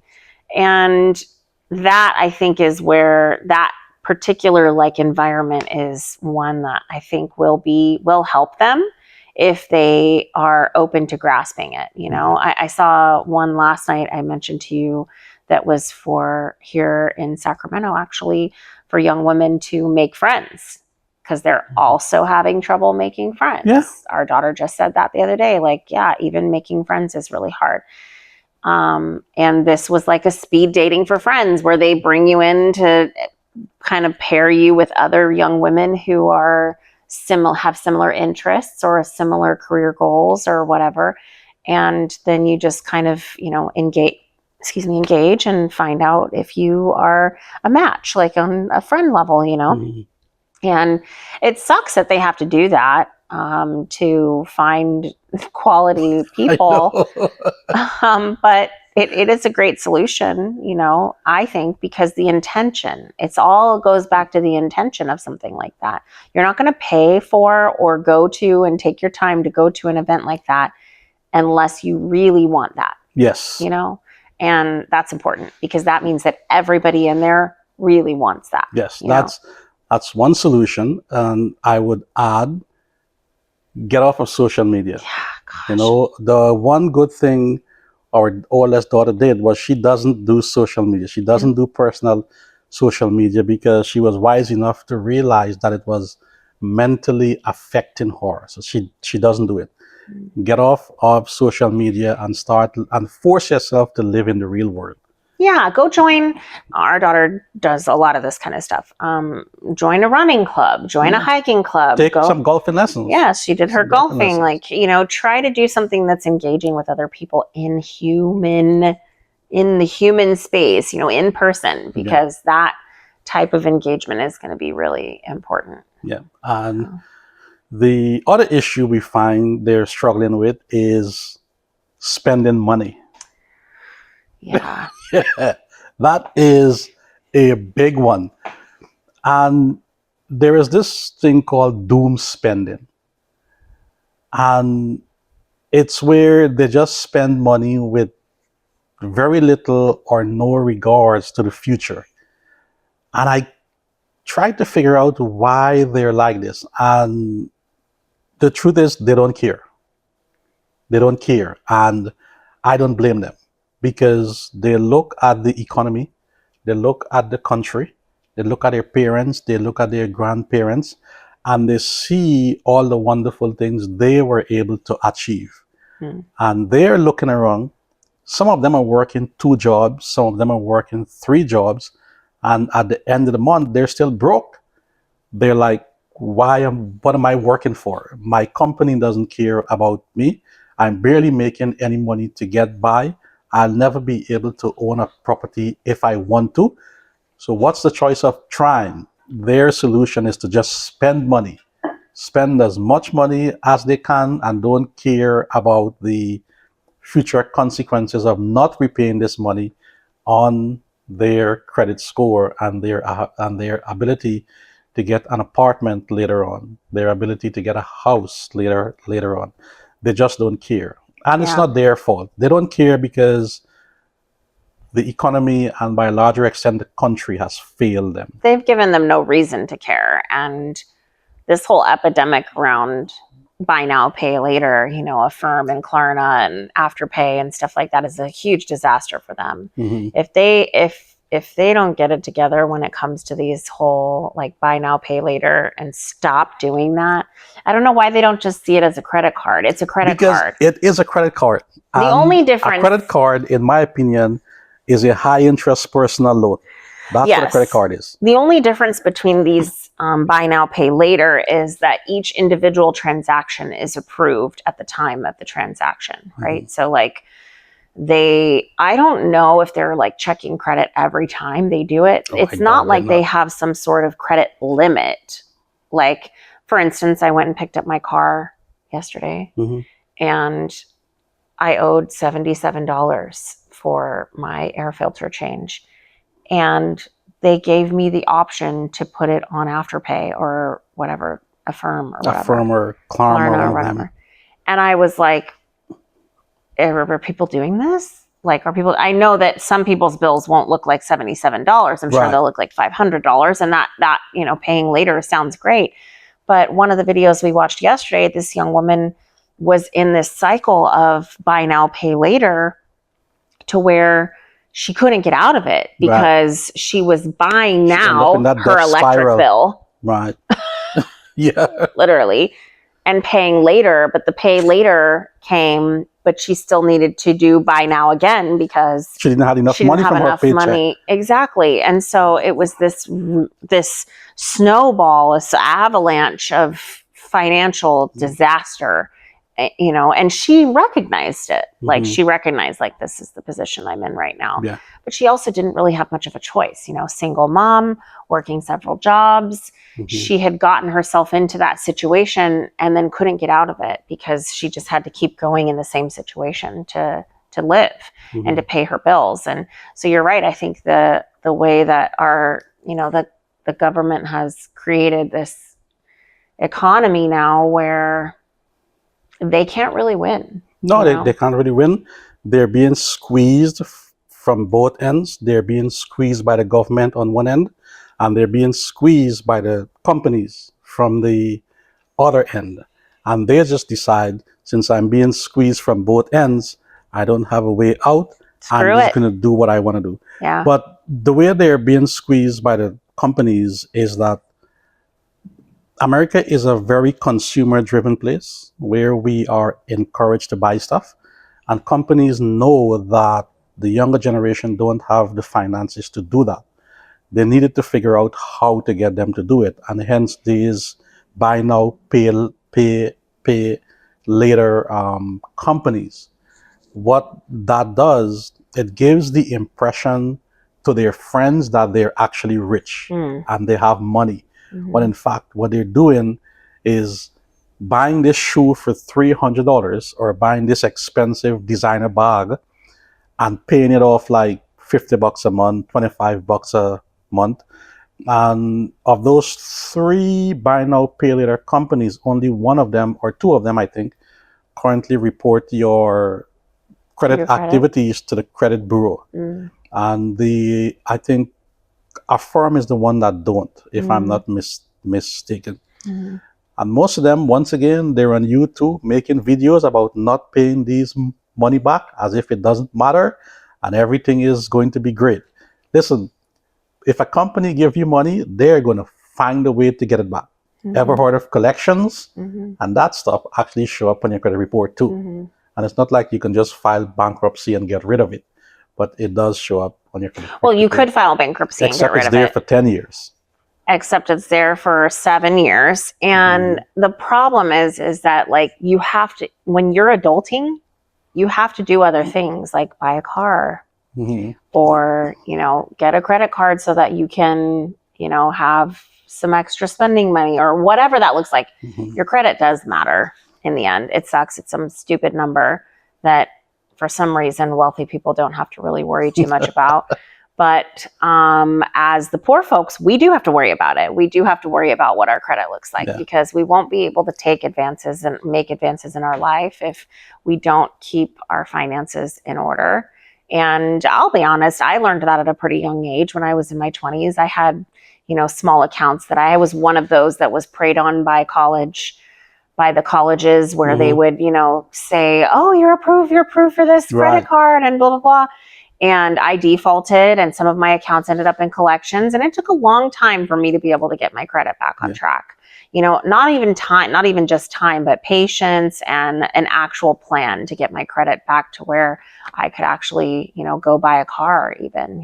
B: And that I think is where that particular like environment is one that I think will help them if they are open to grasping it. You know, I saw one last night I mentioned to you that was for here in Sacramento, actually, for young women to make friends because they're also having trouble making friends.
A: Yeah.
B: Our daughter just said that the other day, like, yeah, even making friends is really hard. And this was like a speed dating for friends where they bring you in to kind of pair you with other young women who are have similar interests or similar career goals or whatever. And then you just kind of, you know, engage and find out if you are a match, like on a friend level, you know. And it sucks that they have to do that to find quality people. But it is a great solution, you know, I think, because the intention, it's all goes back to the intention of something like that. You're not going to pay for or go to and take your time to go to an event like that unless you really want that.
A: Yes.
B: You know, and that's important because that means that everybody in there really wants that.
A: Yes, that's one solution. And I would add, get off of social media.
B: Yeah, gosh.
A: You know, the one good thing our oldest daughter did was she doesn't do social media. She doesn't do personal social media because she was wise enough to realize that it was mentally affecting her. So she doesn't do it. Get off of social media and start and force yourself to live in the real world.
B: Yeah, go join. Our daughter does a lot of this kind of stuff. Join a running club, join a hiking club.
A: Take some golfing lessons.
B: Yeah, she did her
A: Some golfing
B: golfing.
A: lessons.
B: Like, try to do something that's engaging with other people in the human space, in person, because that type of engagement is going to be really important.
A: Yeah. And the other issue we find they're struggling with is spending money.
B: Yeah.
A: That is a big one. And there is this thing called doom spending. And it's where they just spend money with very little or no regards to the future. And I tried to figure out why they're like this. And the truth is, they don't care. They don't care. And I don't blame them because they look at the economy, they look at the country, they look at their parents, they look at their grandparents, and they see all the wonderful things they were able to achieve. And they're looking around. Some of them are working 2 jobs, some of them are working 3 jobs, and at the end of the month, they're still broke. They're like, what am I working for? My company doesn't care about me. I'm barely making any money to get by. I'll never be able to own a property if I want to. So what's the choice of trying? Their solution is to just spend money. Spend as much money as they can and don't care about the future consequences of not repaying this money on their credit score and their ability to get an apartment later on, their ability to get a house later on. They just don't care. And it's not their fault. They don't care because the economy and by a larger extent the country has failed them.
B: They've given them no reason to care. And this whole epidemic around buy now, pay later, Affirm and Klarna and Afterpay and stuff like that is a huge disaster for them. If they don't get it together when it comes to these whole like buy now, pay later and stop doing that, I don't know why they don't just see it as a credit card. It's a credit card.
A: It is a credit card.
B: The only difference,
A: a credit card, in my opinion, is a high interest personal loan. That's what a credit card is.
B: The only difference between these buy now, pay later is that each individual transaction is approved at the time of the transaction, right? So like I don't know if they're like checking credit every time they do it. It's not like they have some sort of credit limit. Like, for instance, I went and picked up my car yesterday and I owed $77 for my air filter change. And they gave me the option to put it on Afterpay or whatever, Affirm or whatever.
A: Affirm or Klarna or whatever.
B: And I was like, are people doing this? Like, I know that some people's bills won't look like $77. I'm sure they'll look like $500. And that, paying later sounds great. But one of the videos we watched yesterday, this young woman was in this cycle of buy now, pay later to where she couldn't get out of it because she was buying now her electric bill.
A: Right. Yeah.
B: Literally. And paying later, but the pay later came, but she still needed to do buy now again because
A: she didn't have enough money from her paycheck.
B: Exactly. And so it was this snowball, this avalanche of financial disaster. And she recognized it. Like she recognized like, this is the position I'm in right now.
A: Yeah.
B: But she also didn't really have much of a choice, single mom, working several jobs. She had gotten herself into that situation and then couldn't get out of it because she just had to keep going in the same situation to live and to pay her bills. And so you're right. I think the way that the government has created this economy now where they can't really win.
A: No, they can't really win. They're being squeezed from both ends. They're being squeezed by the government on one end, and they're being squeezed by the companies from the other end. And they just decide, since I'm being squeezed from both ends, I don't have a way out. I'm just going to do what I want to do.
B: Yeah.
A: But the way they're being squeezed by the companies is that America is a very consumer driven place where we are encouraged to buy stuff, and companies know that the younger generation don't have the finances to do that. They needed to figure out how to get them to do it, and hence these buy now, pay later companies. What that does, it gives the impression to their friends that they're actually rich
B: Mm.
A: and they have money.
B: Mhm.
A: When in fact, what they're doing is buying this shoe for $300 or buying this expensive designer bag and paying it off like $50 a month, $25 a month. And of those three buy now, pay later companies, only one of them or two of them, I think, currently report your credit
B: Your credit.
A: activities to the credit bureau.
B: Mm.
A: And I think Affirm is the one that don't, if I'm not mistaken.
B: Mm.
A: And most of them, once again, they're on YouTube making videos about not paying these money back as if it doesn't matter and everything is going to be great. Listen, if a company give you money, they're going to find a way to get it back. Ever heard of collections? And that stuff actually show up on your credit report too. And it's not like you can just file bankruptcy and get rid of it, but it does show up on your credit report.
B: Well, you could file bankruptcy and get
A: Except
B: rid
A: it's
B: of
A: there
B: it.
A: for 10 years.
B: Except it's there for 7 years. And the problem is that like you have to, when you're adulting, you have to do other things like buy a car or, get a credit card so that you can, have some extra spending money or whatever that looks like. Your credit does matter in the end. It sucks. It's some stupid number that for some reason wealthy people don't have to really worry too much about. But as the poor folks, we do have to worry about it. We do have to worry about what our credit looks like because we won't be able to take advances and make advances in our life if we don't keep our finances in order. And I'll be honest, I learned that at a pretty young age. When I was in my 20s, I had, small accounts that I was one of those that was preyed on by the colleges where they would, say, oh, you're approved for this credit card and blah, blah, blah. And I defaulted and some of my accounts ended up in collections. And it took a long time for me to be able to get my credit back on track. Not even just time, but patience and an actual plan to get my credit back to where I could actually, go buy a car even,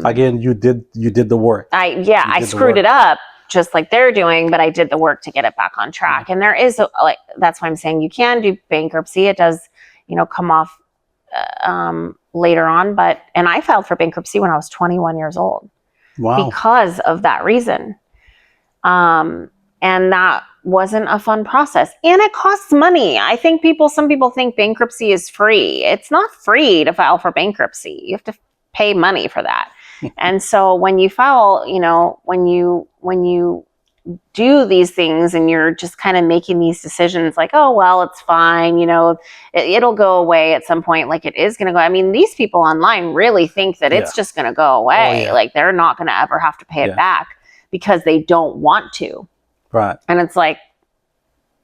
A: again, you did the work.
B: I screwed it up just like they're doing, but I did the work to get it back on track. And there is that's why I'm saying you can do bankruptcy. It does, come off later on, and I filed for bankruptcy when I was 21 years old.
A: Wow.
B: Because of that reason. And that wasn't a fun process. And it costs money. I think some people think bankruptcy is free. It's not free to file for bankruptcy. You have to pay money for that. And so when you file, when you do these things and you're just kind of making these decisions like, oh, well, it's fine. It'll go away at some point. Like it is going to go. I mean, these people online really think that it's just going to go away. Like they're not going to ever have to pay it back because they don't want to.
A: Right.
B: And it's like,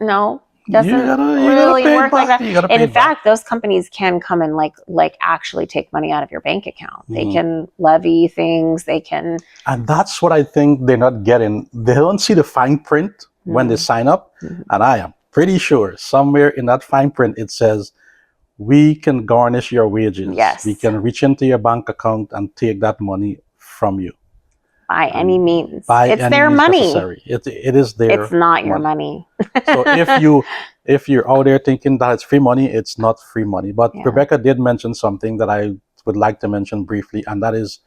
B: no, doesn't really work like that. In fact, those companies can come and like actually take money out of your bank account. They can levy things. They can.
A: And that's what I think they're not getting. They don't see the fine print when they sign up. And I am pretty sure somewhere in that fine print, it says, we can garnish your wages.
B: Yes.
A: We can reach into your bank account and take that money from you.
B: By any means.
A: It's
B: their money.
A: Necessary. It is their
B: It's not your money.
A: So if you're out there thinking that it's free money, it's not free money. But Rebecca did mention something that I would like to mention briefly, and that is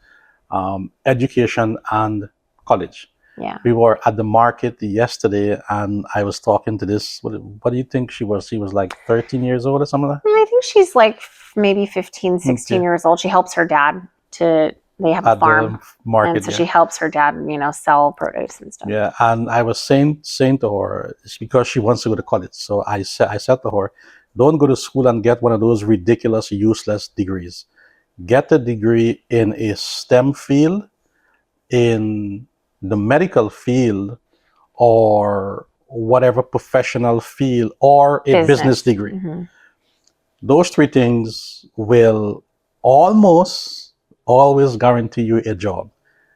A: education and college.
B: Yeah.
A: We were at the market yesterday, and I was talking to this. What do you think she was? She was like 13 years old or something like that?
B: I think she's like maybe 15, 16 years old. She helps her dad they have a farm
A: market,
B: and so she helps her dad, sell produce and stuff.
A: Yeah, and I was saying to her, it's because she wants to go to college. So I said to her, don't go to school and get one of those ridiculous, useless degrees. Get a degree in a STEM field, in the medical field, or whatever professional field, or a business degree. Those three things will almost always guarantee you a job.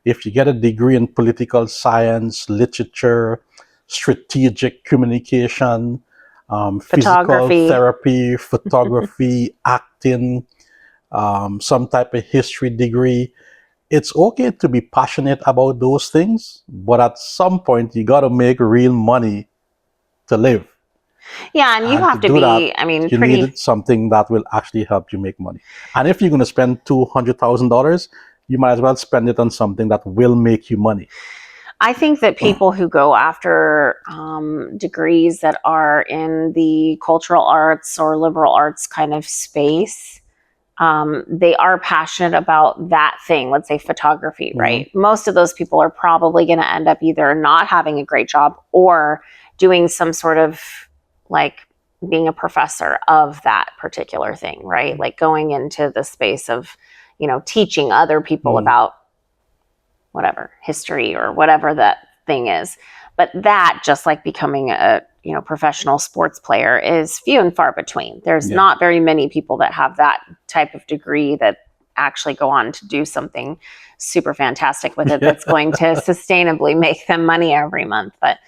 A: If you get a degree in political science, literature, strategic communication, physical
B: Photography.
A: therapy, photography, acting, some type of history degree, it's okay to be passionate about those things, but at some point you got to make real money to live.
B: Yeah, and you
A: And to
B: have to
A: do that,
B: be, I mean,
A: you
B: pretty.
A: needed something that will actually help you make money. And if you're going to spend $200,000, you might as well spend it on something that will make you money.
B: I think that people who go after degrees that are in the cultural arts or liberal arts kind of space, they are passionate about that thing, let's say photography, right? Most of those people are probably going to end up either not having a great job or doing some sort of like being a professor of that particular thing, right? Like going into the space of, teaching other people about whatever history or whatever that thing is. But that, just like becoming a professional sports player, is few and far between. There's not very many people that have that type of degree that actually go on to do something super fantastic with it that's going to sustainably make them money every month. But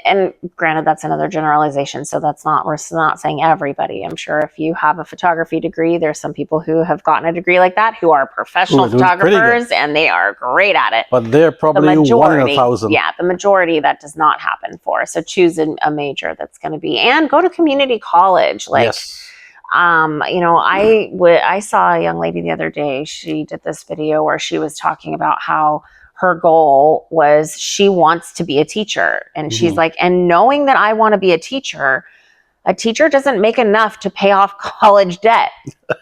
B: and granted, that's another generalization, so we're not saying everybody. I'm sure if you have a photography degree, there's some people who have gotten a degree like that who are professional photographers and they are great at it.
A: But they're probably
B: the majority,
A: 1 in 1,000.
B: Yeah, the majority that does not happen for. So choose a major that's going to be, and go to community college. Like,
A: Yes.
B: I saw a young lady the other day. She did this video where she was talking about how her goal was she wants to be a teacher. And she's like, and knowing that I want to be a teacher doesn't make enough to pay off college debt.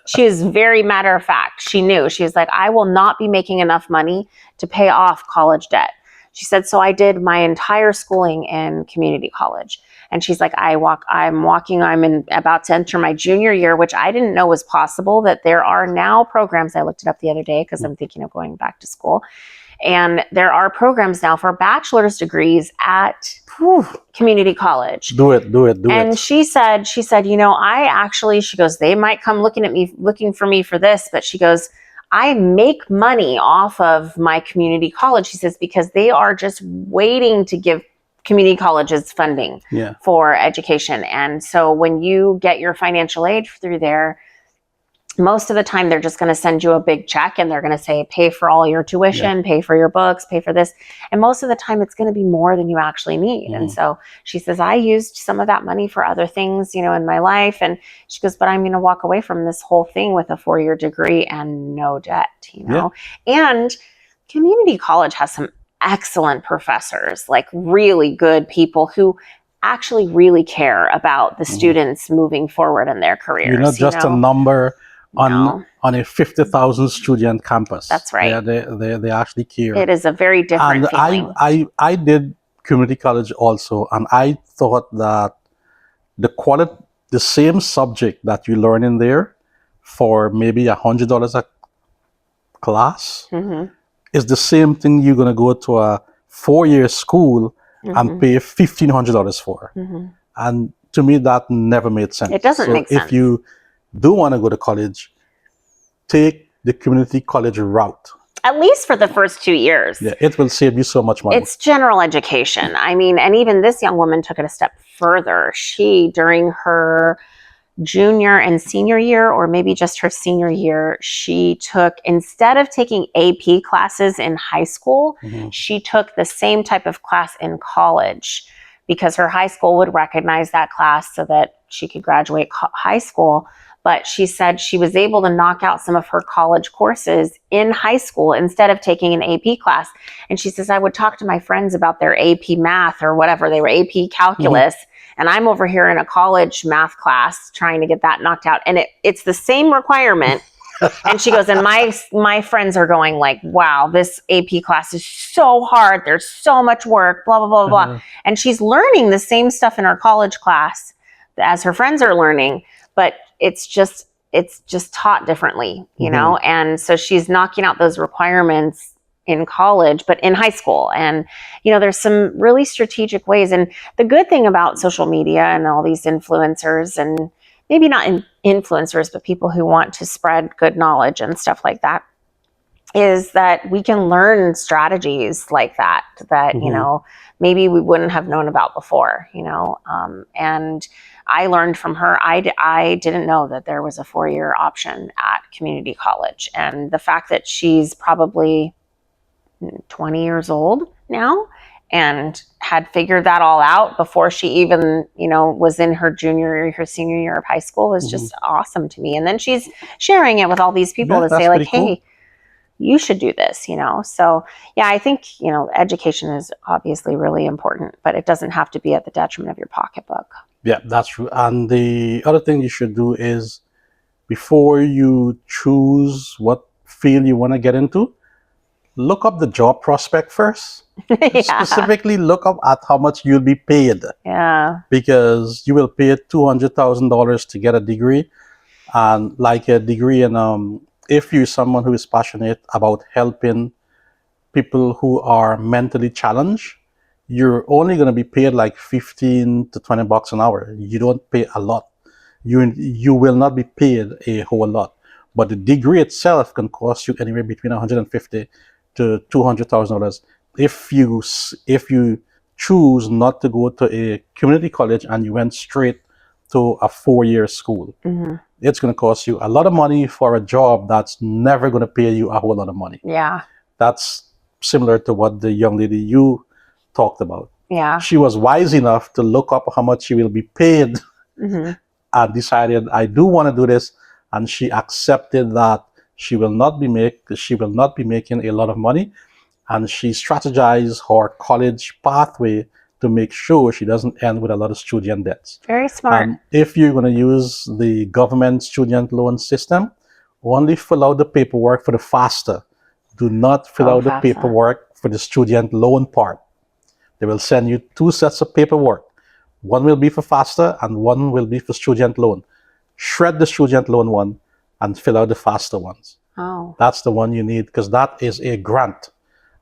B: She is very matter of fact. She knew. She was like, I will not be making enough money to pay off college debt. She said, so I did my entire schooling in community college. And she's like, I'm about to enter my junior year, which I didn't know was possible, that there are now programs. I looked it up the other day because I'm thinking of going back to school. And there are programs now for bachelor's degrees at community college.
A: Do it.
B: And she said, she goes, they might come looking for me for this, but she goes, I make money off of my community college. She says, because they are just waiting to give community colleges funding for education. And so when you get your financial aid through there, most of the time they're just going to send you a big check and they're going to say, pay for all your tuition, pay for your books, pay for this. And most of the time it's going to be more than you actually need. And so she says, I used some of that money for other things, in my life. And she goes, but I'm going to walk away from this whole thing with a 4-year degree and no debt, And community college has some excellent professors, like really good people who actually really care about the students moving forward in their careers.
A: You're not just a number on a 50,000 student campus.
B: That's right.
A: They actually care.
B: It is a very different feeling.
A: I did community college also, and I thought that the same subject that you learn in there for maybe $100 a class is the same thing you're going to go to a 4-year school and pay $1,500 for. And to me, that never made sense.
B: It doesn't make sense.
A: If you do want to go to college, take the community college route.
B: At least for the first 2 years.
A: Yeah, it will save you so much money.
B: It's general education. I mean, and even this young woman took it a step further. She, during her junior and senior year, or maybe just her senior year, she took, instead of taking AP classes in high school, she took the same type of class in college, because her high school would recognize that class so that she could graduate high school. But she said she was able to knock out some of her college courses in high school instead of taking an AP class. And she says, I would talk to my friends about their AP math or whatever, they were AP calculus. And I'm over here in a college math class trying to get that knocked out. And it's the same requirement. And she goes, and my friends are going like, wow, this AP class is so hard. There's so much work, blah, blah, blah, blah. And she's learning the same stuff in her college class as her friends are learning, but it's just taught differently, And so she's knocking out those requirements in college, but in high school. And, there's some really strategic ways. And the good thing about social media and all these influencers, and maybe not influencers, but people who want to spread good knowledge and stuff like that, is that we can learn strategies like that maybe we wouldn't have known about before, and I learned from her. I didn't know that there was a 4-year option at community college, and the fact that she's probably 20 years old now and had figured that all out before she even, was in her senior year of high school was just awesome to me. And then she's sharing it with all these people to say like, hey, cool. You should do this, So yeah, I think, education is obviously really important, but it doesn't have to be at the detriment of your pocketbook.
A: Yeah, that's true. And the other thing you should do is before you choose what field you want to get into, look up the job prospect first.
B: Yeah.
A: Specifically, look up at how much you'll be paid.
B: Yeah.
A: Because you will pay $200,000 to get a degree, and like a degree in if you're someone who is passionate about helping people who are mentally challenged, you're only going to be paid like 15 to 20 bucks an hour. You don't pay a lot. You will not be paid a whole lot. But the degree itself can cost you anywhere between $150 to $200,000 if you choose not to go to a community college and you went straight to a 4-year school.
B: Mm-hmm.
A: It's going to cost you a lot of money for a job that's never going to pay you a whole lot of money.
B: Yeah.
A: That's similar to what the young lady you talked about.
B: Yeah.
A: She was wise enough to look up how much she will be paid. Mm-hmm. And decided, I do want to do this, and she accepted that she will not be making a lot of money, and she strategized her college pathway to make sure she doesn't end with a lot of student debts.
B: Very smart.
A: If you're going to use the government student loan system, only fill out the paperwork for the FAFSA. Do not fill out the paperwork for the student loan part. They will send you 2 sets of paperwork. One will be for FAFSA and one will be for student loan. Shred the student loan one and fill out the FAFSA ones.
B: Oh.
A: That's the one you need because that is a grant.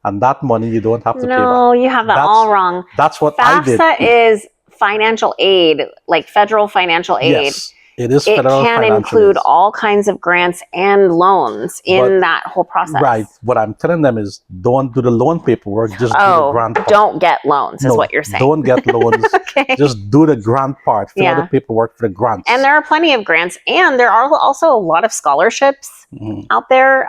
A: And that money you don't have to pay back.
B: No, you have that all wrong.
A: That's what I did.
B: FAFSA is financial aid, like federal financial aid.
A: Yes, it is federal
B: financial aid. It can include all kinds of grants and loans in that whole process.
A: Right. What I'm telling them is don't do the loan paperwork, just do the grant part.
B: Don't get loans is what you're saying.
A: Don't get loans. Okay. Just do the grant part. Fill out the paperwork for the grants.
B: And there are plenty of grants. And there are also a lot of scholarships out there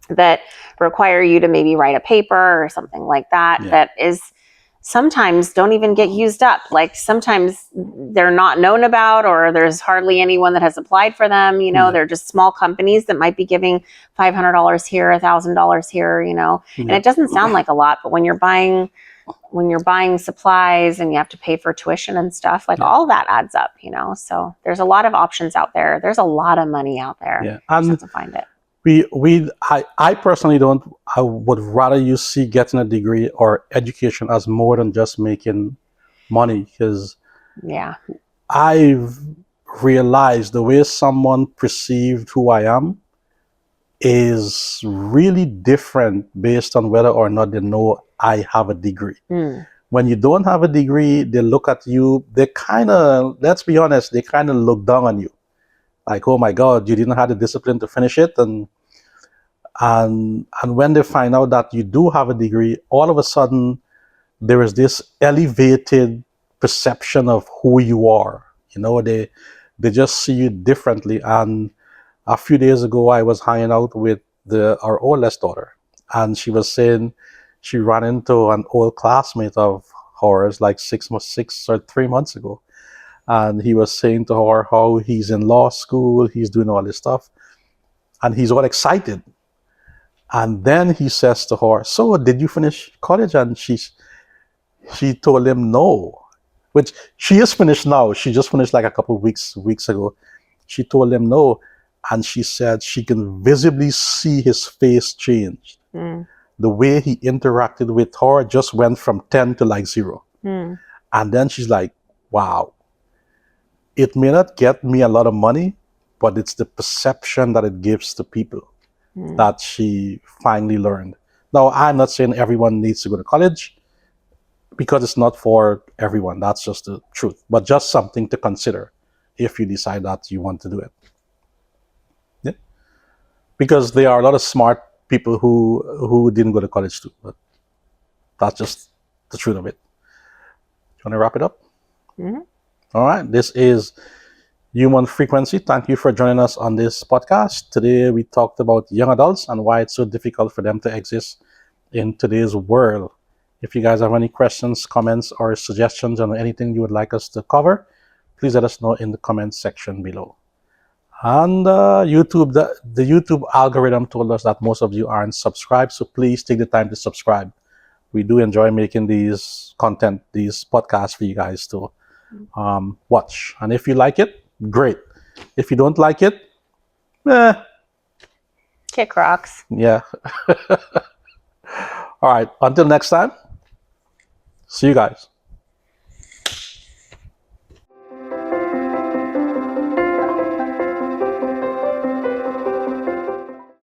B: that require you to maybe write a paper or something like that. That is sometimes don't even get used up. Like sometimes they're not known about, or there's hardly anyone that has applied for them. They're just small companies that might be giving $500 here, $1,000 here, and it doesn't sound like a lot, but when you're buying supplies and you have to pay for tuition and stuff, like all that adds up, so there's a lot of options out there. There's a lot of money out there.
A: Yeah.
B: You just have to find it.
A: I personally don't. I would rather you see getting a degree or education as more than just making money, because I've realized the way someone perceived who I am is really different based on whether or not they know I have a degree. When you don't have a degree, they look at you, they kind of, let's be honest, they kind of look down on you. Like, oh my God, you didn't have the discipline to finish it. And when they find out that you do have a degree, all of a sudden there is this elevated perception of who you are. They just see you differently. And a few days ago, I was hanging out with our oldest daughter, and she was saying she ran into an old classmate of hers like 6 or 3 months ago. And he was saying to her how he's in law school, he's doing all this stuff, and he's all excited. And then he says to her, so did you finish college? And she told him no, which she is finished now. She just finished like a couple of weeks ago. She told him no. And she said she can visibly see his face change. The way he interacted with her just went from 10 to like 0. And then she's like, wow. It may not get me a lot of money, but it's the perception that it gives to people that she finally learned. Now, I'm not saying everyone needs to go to college, because it's not for everyone. That's just the truth. But just something to consider if you decide that you want to do it. Yeah. Because there are a lot of smart people who didn't go to college too. But that's just the truth of it. You want to wrap it up?
B: Mm-hmm.
A: All right. This is Human Frequency. Thank you for joining us on this podcast. Today we talked about young adults and why it's so difficult for them to exist in today's world. If you guys have any questions, comments, or suggestions on anything you would like us to cover, please let us know in the comments section below. And YouTube, the YouTube algorithm told us that most of you aren't subscribed, so please take the time to subscribe. We do enjoy making these podcasts for you guys to watch. And if you like it, great. If you don't like it,
B: Kick rocks.
A: yeah. All right. Until next time, see you guys.